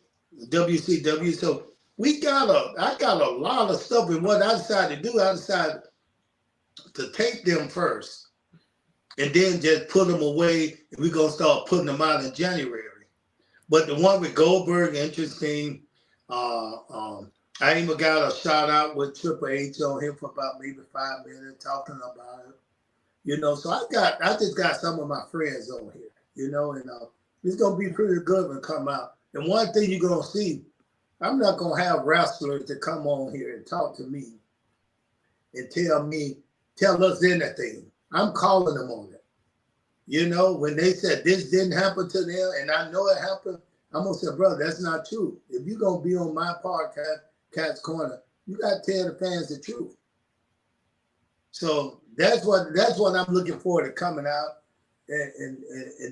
WCW. So I got a lot of stuff, and what I decided to do, I decided to take them first and then just put them away, and we're going to start putting them out in January. But the one with Goldberg, interesting. I even got a shout out with Triple H on him for about maybe 5 minutes talking about it. So I just got some of my friends on here, and it's gonna be pretty good when it come out. And one thing you're gonna see, I'm not gonna have wrestlers to come on here and talk to me and tell us anything. I'm calling them on it. When they said this didn't happen to them and I know it happened, I'm gonna say, brother, that's not true. If you're gonna be on my podcast, Cat's Corner, you gotta tell the fans the truth. So that's what I'm looking forward to coming out and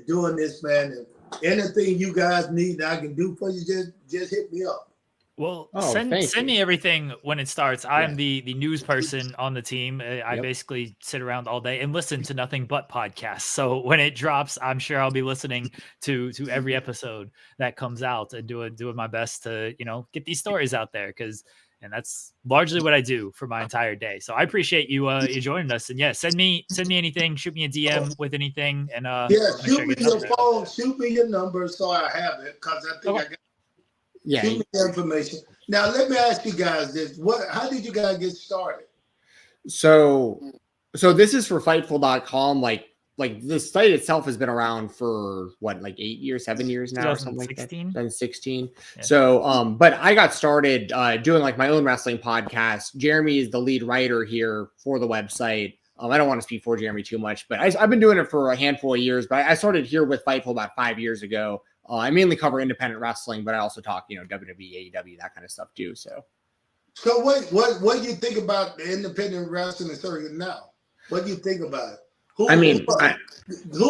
doing this, man. And anything you guys need that I can do for you, just hit me up. Well, send me everything when it starts. I'm the news person on the team. I basically sit around all day and listen to nothing but podcasts. So when it drops, I'm sure I'll be listening to every episode that comes out and doing my best to get these stories out there, and that's largely what I do for my entire day. So I appreciate you joining us. And send me anything, shoot me a DM with anything, and shoot me your phone, shoot me your number so I have it, because I think I got. Give me the information. Now, let me ask you guys this. How did you guys get started? So this is for Fightful.com. Like the site itself has been around for 8 years, 7 years now, or something like that. 2016. Yeah. So, but I got started doing my own wrestling podcast. Jeremy is the lead writer here for the website. I don't want to speak for Jeremy too much, but I've been doing it for a handful of years, but I started here with Fightful about 5 years ago. I mainly cover independent wrestling, but I also talk, WWE, AEW, that kind of stuff too. So, So what do you think about the independent wrestling circuit now? What do you think about it? Who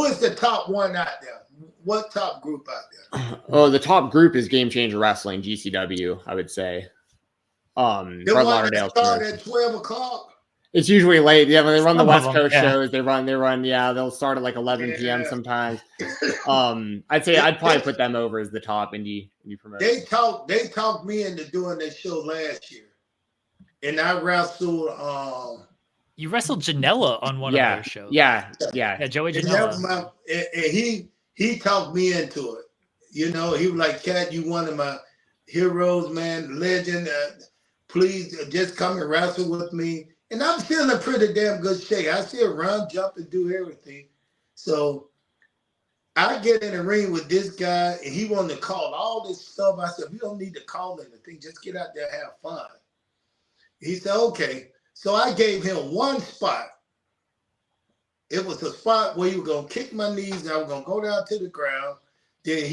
is the top one out there? What top group out there? Oh, the top group is Game Changer Wrestling, GCW, I would say. The Fort one Lauderdale that start at 12 o'clock? It's usually late. Yeah, when they run the Some West of them, Coast yeah. shows, they run, they'll start at like 11 p.m. Yeah. sometimes. I'd say I'd probably put them over as the top indie promotion. They talked me into doing that show last year. And I wrestled You wrestled Janela on one of their shows. Yeah, Joey Janela. And he talked me into it. You know, he was like, Cat, you one of my heroes, man, legend. Please just come and wrestle with me. And I'm still in pretty damn good shape. I still run, jump, and do everything. So I get in the ring with this guy, and he wanted to call all this stuff. I said, we don't need to call anything. Just get out there and have fun. He said, okay. So I gave him one spot. It was a spot where he was going to kick my knees, and I was going to go down to the ground. Then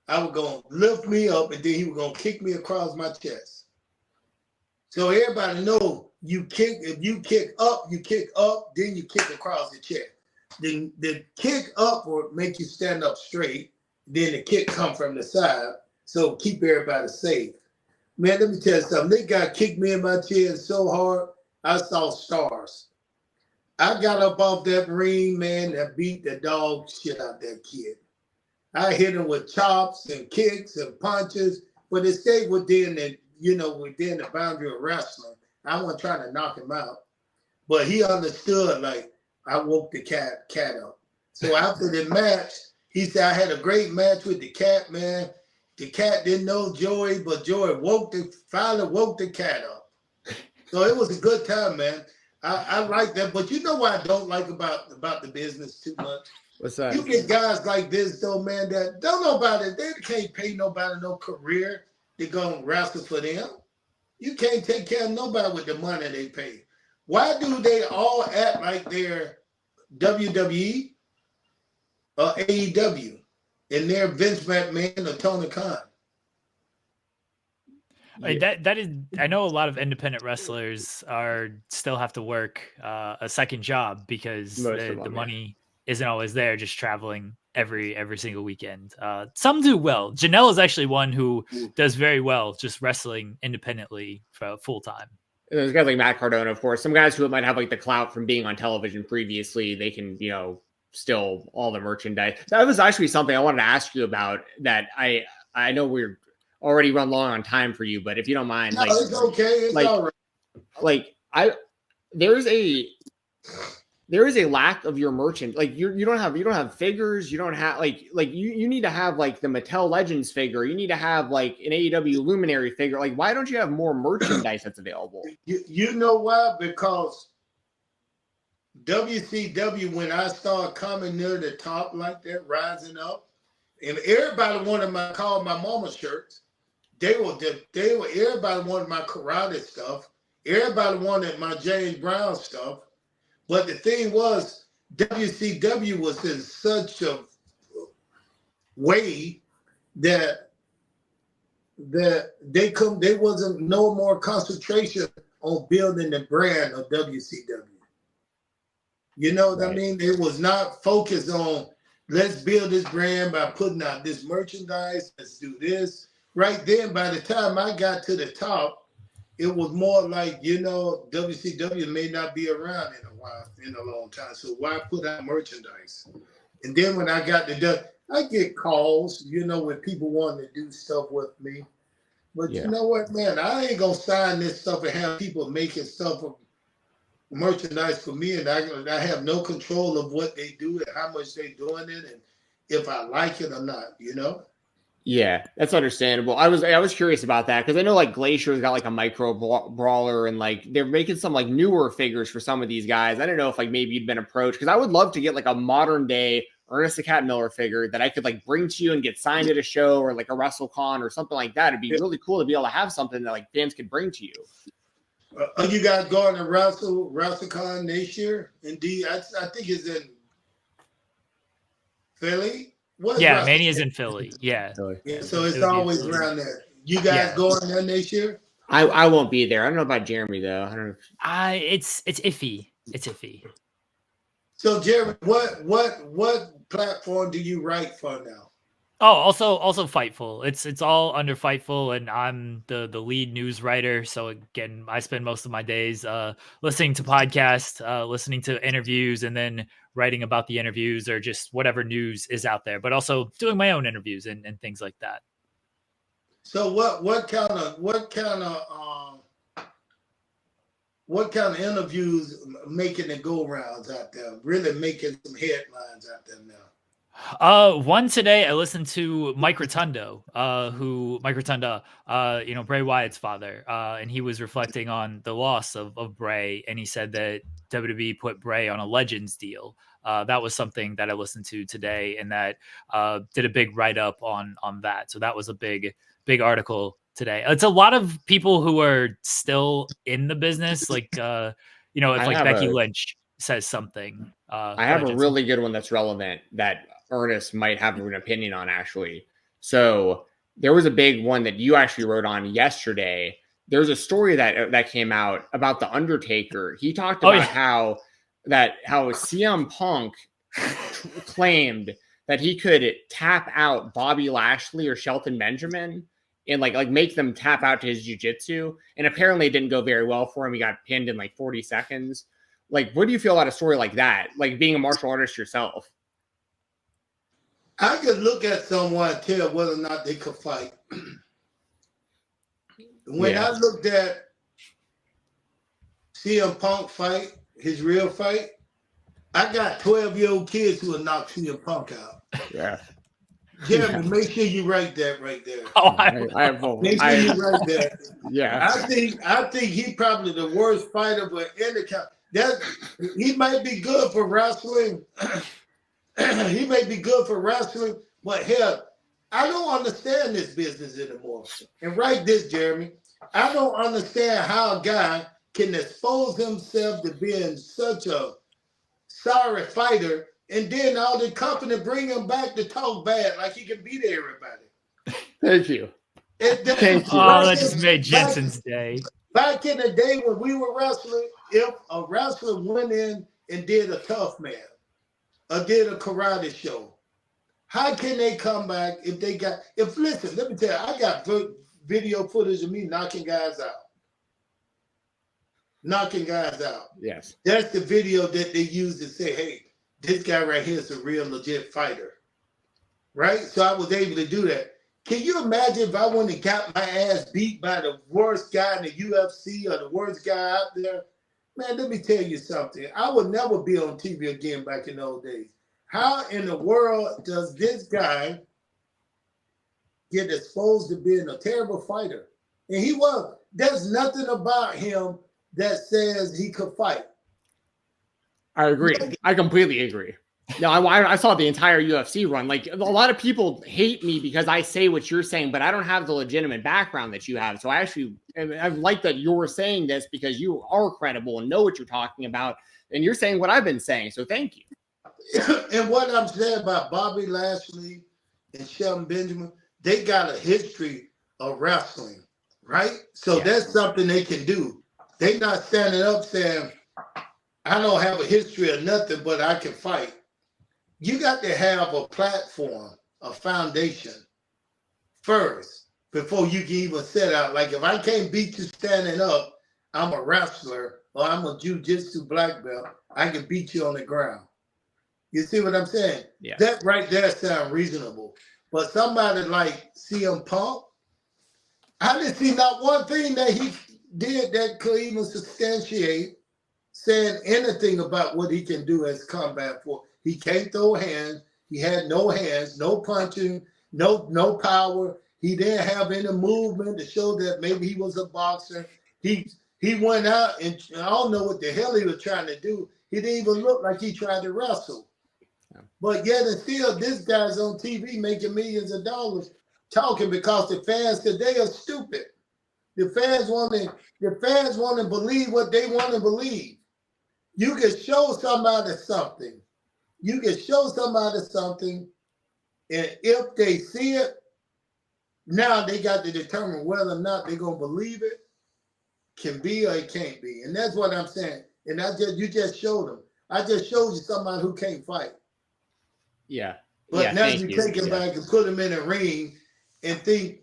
I was going to lift me up, and then he was going to kick me across my chest. So everybody know if you kick up, then you kick across the chest. Then the kick up will make you stand up straight. Then the kick come from the side. So keep everybody safe. Man, let me tell you something. This guy kicked me in my chest so hard, I saw stars. I got up off that ring, man, and beat the dog shit out that kid. I hit him with chops and kicks and punches, but it stayed within the boundary of wrestling. I wasn't trying to knock him out, but he understood, like, I woke the cat up. So after the match, he said, I had a great match with the cat, man. The cat didn't know Joey, but Joey finally woke the cat up. So it was a good time, man. I like that. But you know what I don't like about the business too much? What's that? You get guys like this, though, man, that don't know about it. They can't pay nobody no career to go and wrestle for them. You can't take care of nobody with the money they pay. Why do they all act like they're WWE or AEW and they're Vince McMahon or Tony Khan? That is, I know a lot of independent wrestlers still have to work a second job because the money isn't always there, just traveling every single weekend. Some do well. Janelle is actually one who does very well just wrestling independently for full time. There's guys like Matt Cardona, of course. Some guys who might have like the clout from being on television previously, they can, still all the merchandise. That was actually something I wanted to ask you about that I know we're already run long on time for you, but if you don't mind, no, it's okay. It's all right. Like there is a lack of your merchant. Like you don't have figures. You don't have like you need to have like the Mattel Legends figure. You need to have like an AEW Luminary figure. Like, why don't you have more merchandise that's available? You know why? Because WCW, when I started coming near the top like that, rising up, and everybody wanted my Call My Mama shirts. Everybody wanted my karate stuff. Everybody wanted my James Brown stuff. But the thing was, WCW was in such a way that they wasn't no more concentration on building the brand of WCW. You know what I mean? It was not focused on let's build this brand by putting out this merchandise. Let's do this. Right then, by the time I got to the top, it was more like, WCW may not be around in a long time. So why put out merchandise? And then when I got I get calls, when people want to do stuff with me. But you know what, man? I ain't going to sign this stuff and have people making stuff of merchandise for me. And I have no control of what they do and how much they doing it and if I like it or not, Yeah, that's understandable. I was curious about that because I know like Glacier's got like a micro brawler and like they're making some like newer figures for some of these guys. I don't know if like maybe you'd been approached because I would love to get like a modern day Ernest the Cat Miller figure that I could like bring to you and get signed at a show or like a WrestleCon or something like that. It'd be really cool to be able to have something that like fans could bring to you. Are you guys going to WrestleCon this year? Indeed, I think it's in Philly. Mania's in Philly. Yeah. So it's always around there. You guys going there next year? I won't be there. I don't know about Jeremy though. I don't know. It's iffy. It's iffy. So Jeremy, what platform do you write for now? Oh, also Fightful. It's all under Fightful, and I'm the lead news writer. So again, I spend most of my days listening to podcasts, listening to interviews, and then writing about the interviews or just whatever news is out there. But also doing my own interviews and things like that. So what kind of interviews making the go rounds out there? Really making some headlines out there now. One today I listened to Mike Rotunda, Bray Wyatt's father, and he was reflecting on the loss of Bray, and he said that WWE put Bray on a Legends deal. That was something that I listened to today, and that did a big write up on that. So that was a big article today. It's a lot of people who are still in the business, like if like Becky Lynch says something. I have a really good one that's relevant that Ernest might have an opinion on, actually. So there was a big one that you actually wrote on yesterday. There's a story that came out about The Undertaker. He talked about how CM Punk claimed that he could tap out Bobby Lashley or Shelton Benjamin and like make them tap out to his jiu-jitsu. And apparently it didn't go very well for him. He got pinned in like 40 seconds. Like, what do you feel about a story like that? Like, being a martial artist yourself. I could look at someone and tell whether or not they could fight. When I looked at CM Punk fight, his real fight, I got 12-year-old kids who would knock CM Punk out. Yeah. Jeremy, make sure you write that right there. Oh, make sure you write that. Yeah. I think he's probably the worst fighter, but he might be good for wrestling. He may be good for wrestling, but hell, I don't understand this business anymore. And write this, Jeremy. I don't understand how a guy can expose himself to being such a sorry fighter, and then all the company bring him back to talk bad like he can beat everybody. Thank you. Thank you. Oh, that just made Jensen's day. Back in the day when we were wrestling, if a wrestler went in and did a tough man or did a karate show, how can they come back listen, let me tell you, I got video footage of me knocking guys out. Yes. That's the video that they use to say, hey, this guy right here is a real legit fighter. Right? So I was able to do that. Can you imagine if I went and got my ass beat by the worst guy in the UFC or the worst guy out there? Man, let me tell you something. I would never be on TV again back in those days. How in the world does this guy get exposed to being a terrible fighter? And he was. There's nothing about him that says he could fight. I agree. I completely agree. No, I saw the entire UFC run. Like, a lot of people hate me because I say what you're saying, but I don't have the legitimate background that you have. So I like that you're saying this because you are credible and know what you're talking about, and you're saying what I've been saying. So thank you. And what I'm saying about Bobby Lashley and Shelton Benjamin, they got a history of wrestling, right? So that's something they can do. They not standing up saying, I don't have a history of nothing, but I can fight. You got to have a platform, a foundation first before you can even set out. Like, if I can't beat you standing up, I'm a wrestler or I'm a jiu-jitsu black belt, I can beat you on the ground. You see what I'm saying? Yeah. That right there sounds reasonable. But somebody like CM Punk, I didn't see not one thing that he did that could even substantiate saying anything about what he can do as combat force. He can't throw hands. He had no hands, no punching, no power. He didn't have any movement to show that maybe he was a boxer. He went out and I don't know what the hell he was trying to do. He didn't even look like he tried to wrestle. Yeah. But yet and still, this guy's on TV making millions of dollars talking because the fans today are stupid. The fans want to believe what they want to believe. You can show somebody something. And if they see it, now they got to determine whether or not they're going to believe it can be or it can't be. And that's what I'm saying. And you just showed them. I just showed you somebody who can't fight. Yeah. But now you take him back and put him in a ring and think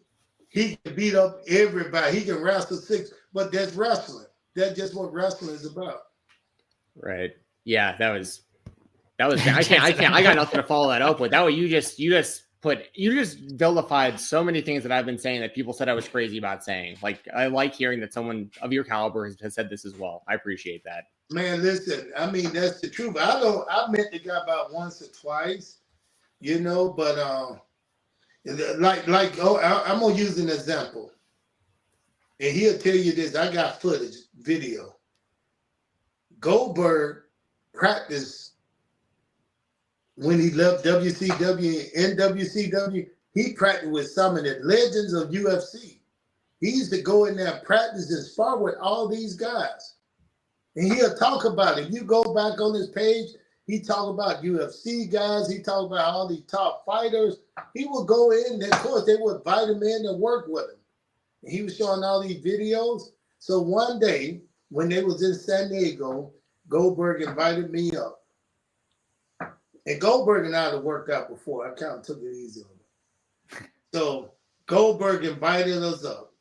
he can beat up everybody. He can wrestle 6, but that's wrestling. That's just what wrestling is about. Right. Yeah, that was I got nothing to follow that up with. That way you just vilified so many things that I've been saying that people said I was crazy about saying. Like, I like hearing that someone of your caliber has said this as well. I appreciate that. Man, listen, I mean, that's the truth. I met the guy about once or twice, you know, but I'm gonna use an example. And he'll tell you this. I got footage, video. Goldberg practiced when he left WCW and WCW. He practiced with some of the legends of UFC. He used to go in there, practice and spar with all these guys. And he'll talk about it. You go back on his page, he talk about UFC guys. He talk about all these top fighters. He would go in, and of course, they would invite him in and work with him. And he was showing all these videos. So one day, when they was in San Diego, Goldberg invited me up. And Goldberg and I had worked out before. I kind of took it easy on him. So Goldberg invited us up.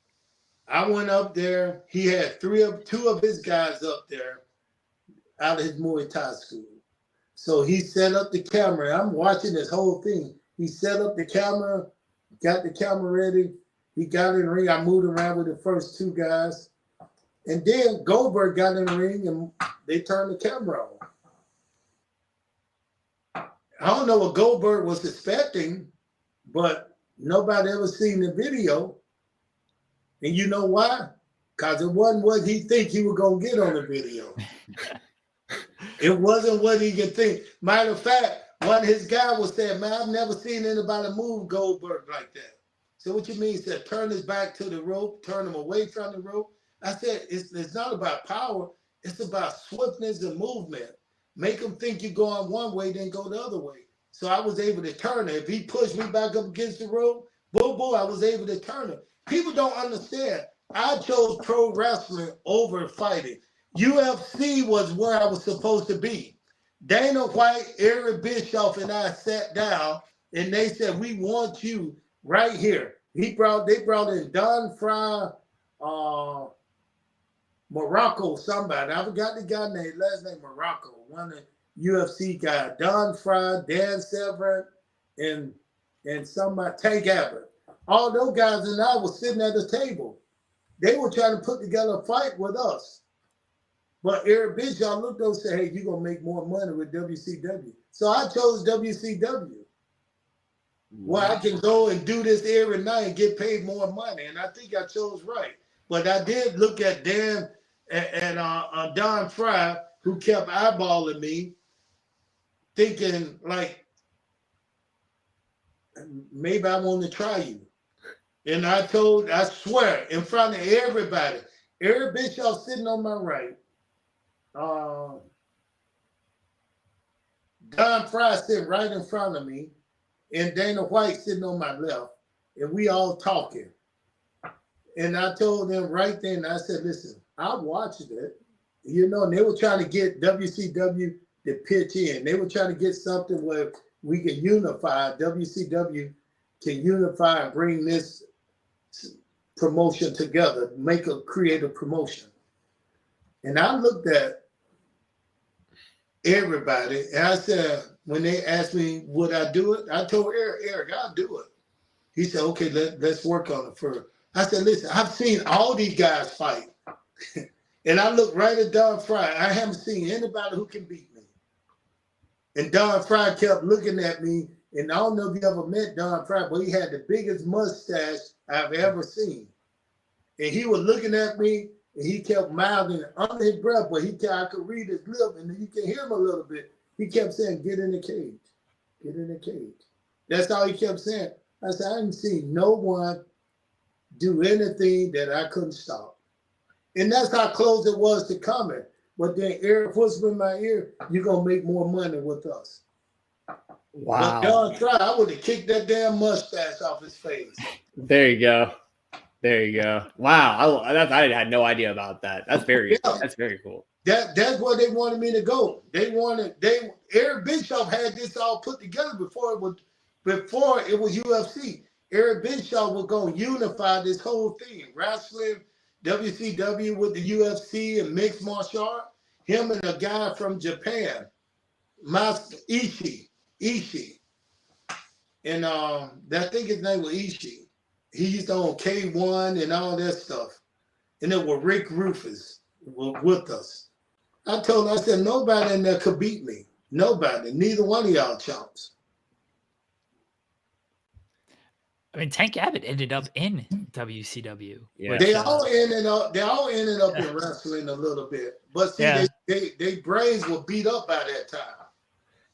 I went up there. He had two of his guys up there out of his Muay Thai school. So he set up the camera. I'm watching this whole thing. He set up the camera, got the camera ready. He got in the ring. I moved around with the first 2 guys. And then Goldberg got in the ring and they turned the camera on. I don't know what Goldberg was expecting, but nobody ever seen the video. And you know why? Because it wasn't what he think he was going to get on the video. It wasn't what he could think. Matter of fact, one of his guys was saying, man, I've never seen anybody move Goldberg like that. So what you mean? He said, turn his back to the rope, turn him away from the rope. I said, it's not about power. It's about swiftness and movement. Make him think you're going one way, then go the other way. So I was able to turn it. If he pushed me back up against the rope, boom, I was able to turn it. People don't understand. I chose pro wrestling over fighting. UFC was where I was supposed to be. Dana White, Eric Bischoff, and I sat down, and they said, we want you right here. They brought in Don Fry, Morocco, somebody. I forgot the guy name, last name Morocco, one of the UFC guys. Don Fry, Dan Severn, and somebody, Tank Abbott. All those guys and I were sitting at the table. They were trying to put together a fight with us. But Eric Bischoff looked over and said, hey, you're going to make more money with WCW. So I chose WCW. Where I can go and do this every night and get paid more money. And I think I chose right. But I did look at Dan and Don Fry, who kept eyeballing me, thinking like, maybe I want to try you. And I swear, in front of everybody, Eric Bischoff sitting on my right, Don Fry sitting right in front of me, and Dana White sitting on my left, and we all talking. And I told them right then, I said, listen, I watched it, you know, and they were trying to get WCW to pitch in. They were trying to get something where we can unify, WCW can unify and bring this promotion together, create a promotion. And I looked at everybody, and I said, when they asked me, would I do it? I told Eric, I'll do it. He said, okay, let's work on it first. I said, listen, I've seen all these guys fight. And I looked right at Don Fry. I haven't seen anybody who can beat me. And Don Fry kept looking at me, and I don't know if you ever met Don Fry, but he had the biggest mustache I've ever seen. And he was looking at me, and he kept mouthing under his breath, but I could read his lip, and you can hear him a little bit. He kept saying, get in the cage. Get in the cage. That's all he kept saying. I said, I didn't see no one do anything that I couldn't stop. And that's how close it was to coming. But then Eric whispered in my ear, you're going to make more money with us. Wow. But Don Fry, I would have kicked that damn mustache off his face. There you go. There you go. Wow, I had no idea about that. That's very cool. That's where they wanted me to go. Eric Bischoff had this all put together before it was UFC. Eric Bischoff was going to unify this whole thing, wrestling, WCW with the UFC and mixed martial art. Him and a guy from Japan, Master Ishii, and I think his name was Ishii. He's on K1 and all that stuff. And it was Rick Rufus with us. I told him, I said, nobody in there could beat me. Nobody. Neither one of y'all chumps. I mean, Tank Abbott ended up in WCW. Yeah. They all ended up in wrestling a little bit. But see, they brains were beat up by that time.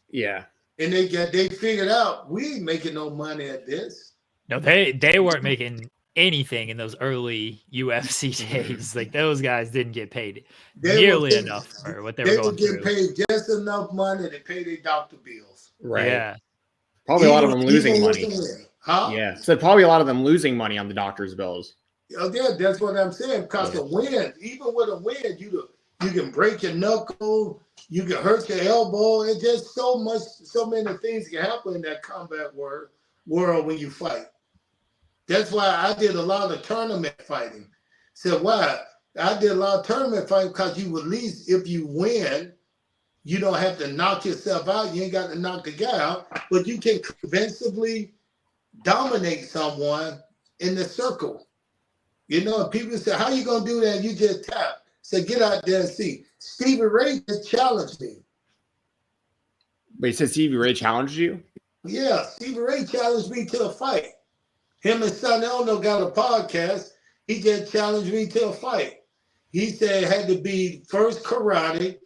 Yeah. And they figured out we ain't making no money at this. No, they weren't making anything in those early UFC days. Like those guys didn't get paid nearly enough for what they were going through. They were getting paid just enough money to pay their doctor bills. Right. Yeah. Probably a lot of them losing money. Huh? Yeah. So probably a lot of them losing money on the doctor's bills. Oh, yeah, that's what I'm saying. Because the wind, even with a wind, you can break your knuckle, you can hurt your elbow. It's just so many things can happen in that combat world when you fight. That's why I did a lot of tournament fighting. So why? I did a lot of tournament fighting because you at least, if you win, you don't have to knock yourself out. You ain't got to knock the guy out, but you can convincingly dominate someone in the circle. You know, people say, how you going to do that? And you just tap. So get out there and see. Stevie Ray just challenged me. But you said Stevie Ray challenged you? Yeah, Stevie Ray challenged me to a fight. Him and Sonny Ono got a podcast. He just challenged me to a fight. He said it had to be first karate,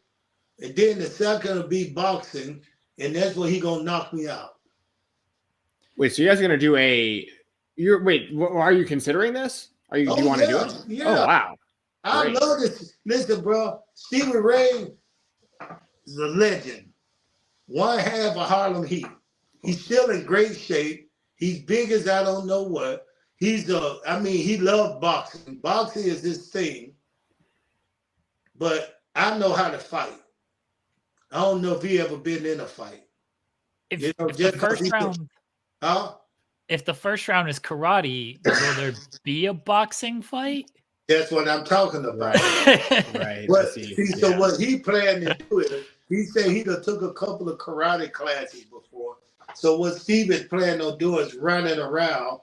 and then the second would be boxing, and that's where he gonna knock me out. Wait, so you guys are gonna do are you considering this? Do you want to do it? Yeah. Oh wow. I love this. Listen, bro, Stevie Ray is a legend. One half of Harlem Heat. He's still in great shape. He's big as I don't know what. He loved boxing. Boxing is his thing. But I know how to fight. I don't know if he ever been in a fight. If the first round is karate, will there be a boxing fight? That's what I'm talking about. Right. But so what he planned to do is, he said he done took a couple of karate classes before. So what Steve is planning on doing is running around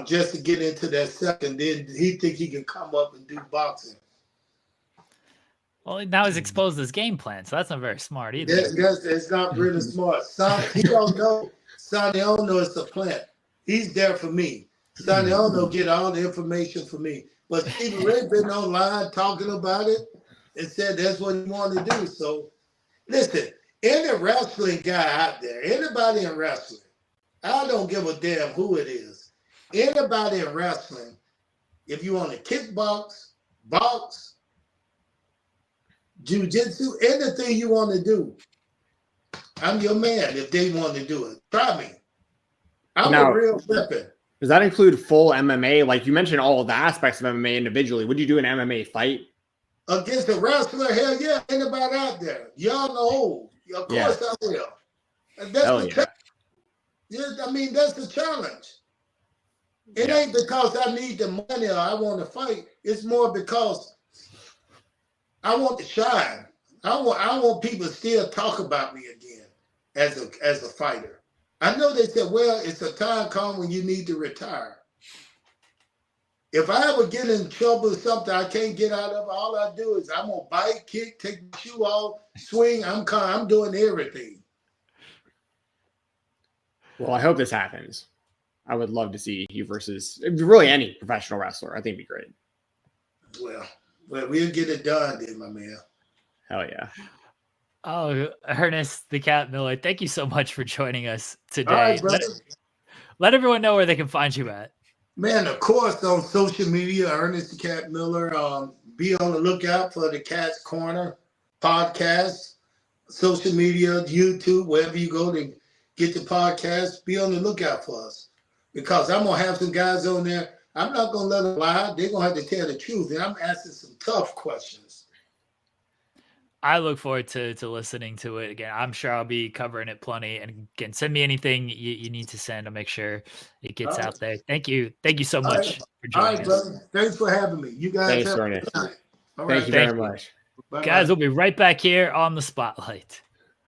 just to get into that second. Then he think he can come up and do boxing. Well, now he's exposed his game plan, so that's not very smart either. It's not really smart. He don't know. Sonny Ono is the plant. He's there for me. Sonny Ono get all the information for me. But Stevie Ray been online talking about it and said that's what he wanted to do. So listen, any wrestling guy out there, anybody in wrestling, I don't give a damn who it is. Anybody in wrestling, if you want to kickbox, box, jiu-jitsu, anything you want to do, I'm your man if they want to do it. Try me. I'm a real weapon. Does that include full MMA? Like you mentioned all of the aspects of MMA individually. Would you do an MMA fight? Against a wrestler? Hell yeah. Anybody out there? Y'all know. Of course I will. And that's that's the challenge. It ain't because I need the money or I want to fight. It's more because I want to shine. I want people to still talk about me again as a fighter. I know they said, well, it's a time come when you need to retire. If I ever get in trouble with something I can't get out of, all I do is I'm gonna bite, kick, take my shoe off, swing. I'm doing everything. Well, I hope this happens. I would love to see you versus really any professional wrestler. I think it'd be great. Well, we'll get it done then, my man. Hell yeah. Oh, Ernest The Cat Miller, thank you so much for joining us today. All right, brother. Let everyone know where they can find you at. Man, of course, on social media, Ernest The Cat Miller. Be on the lookout for the Cat's Corner podcast, social media, YouTube, wherever you go to get the podcast. Be on the lookout for us because I'm going to have some guys on there. I'm not gonna let them lie. They're gonna have to tell the truth, and I'm asking some tough questions. I look forward to listening to it again. I'm sure I'll be covering it plenty. And again, send me anything you need to send. I'll make sure it gets out there. Thank you so much for joining us. Brother. Thanks for having me. You guys Thanks, have a Ernest. good night. Thank you very much. Guys, we'll be right back here on the Spotlight.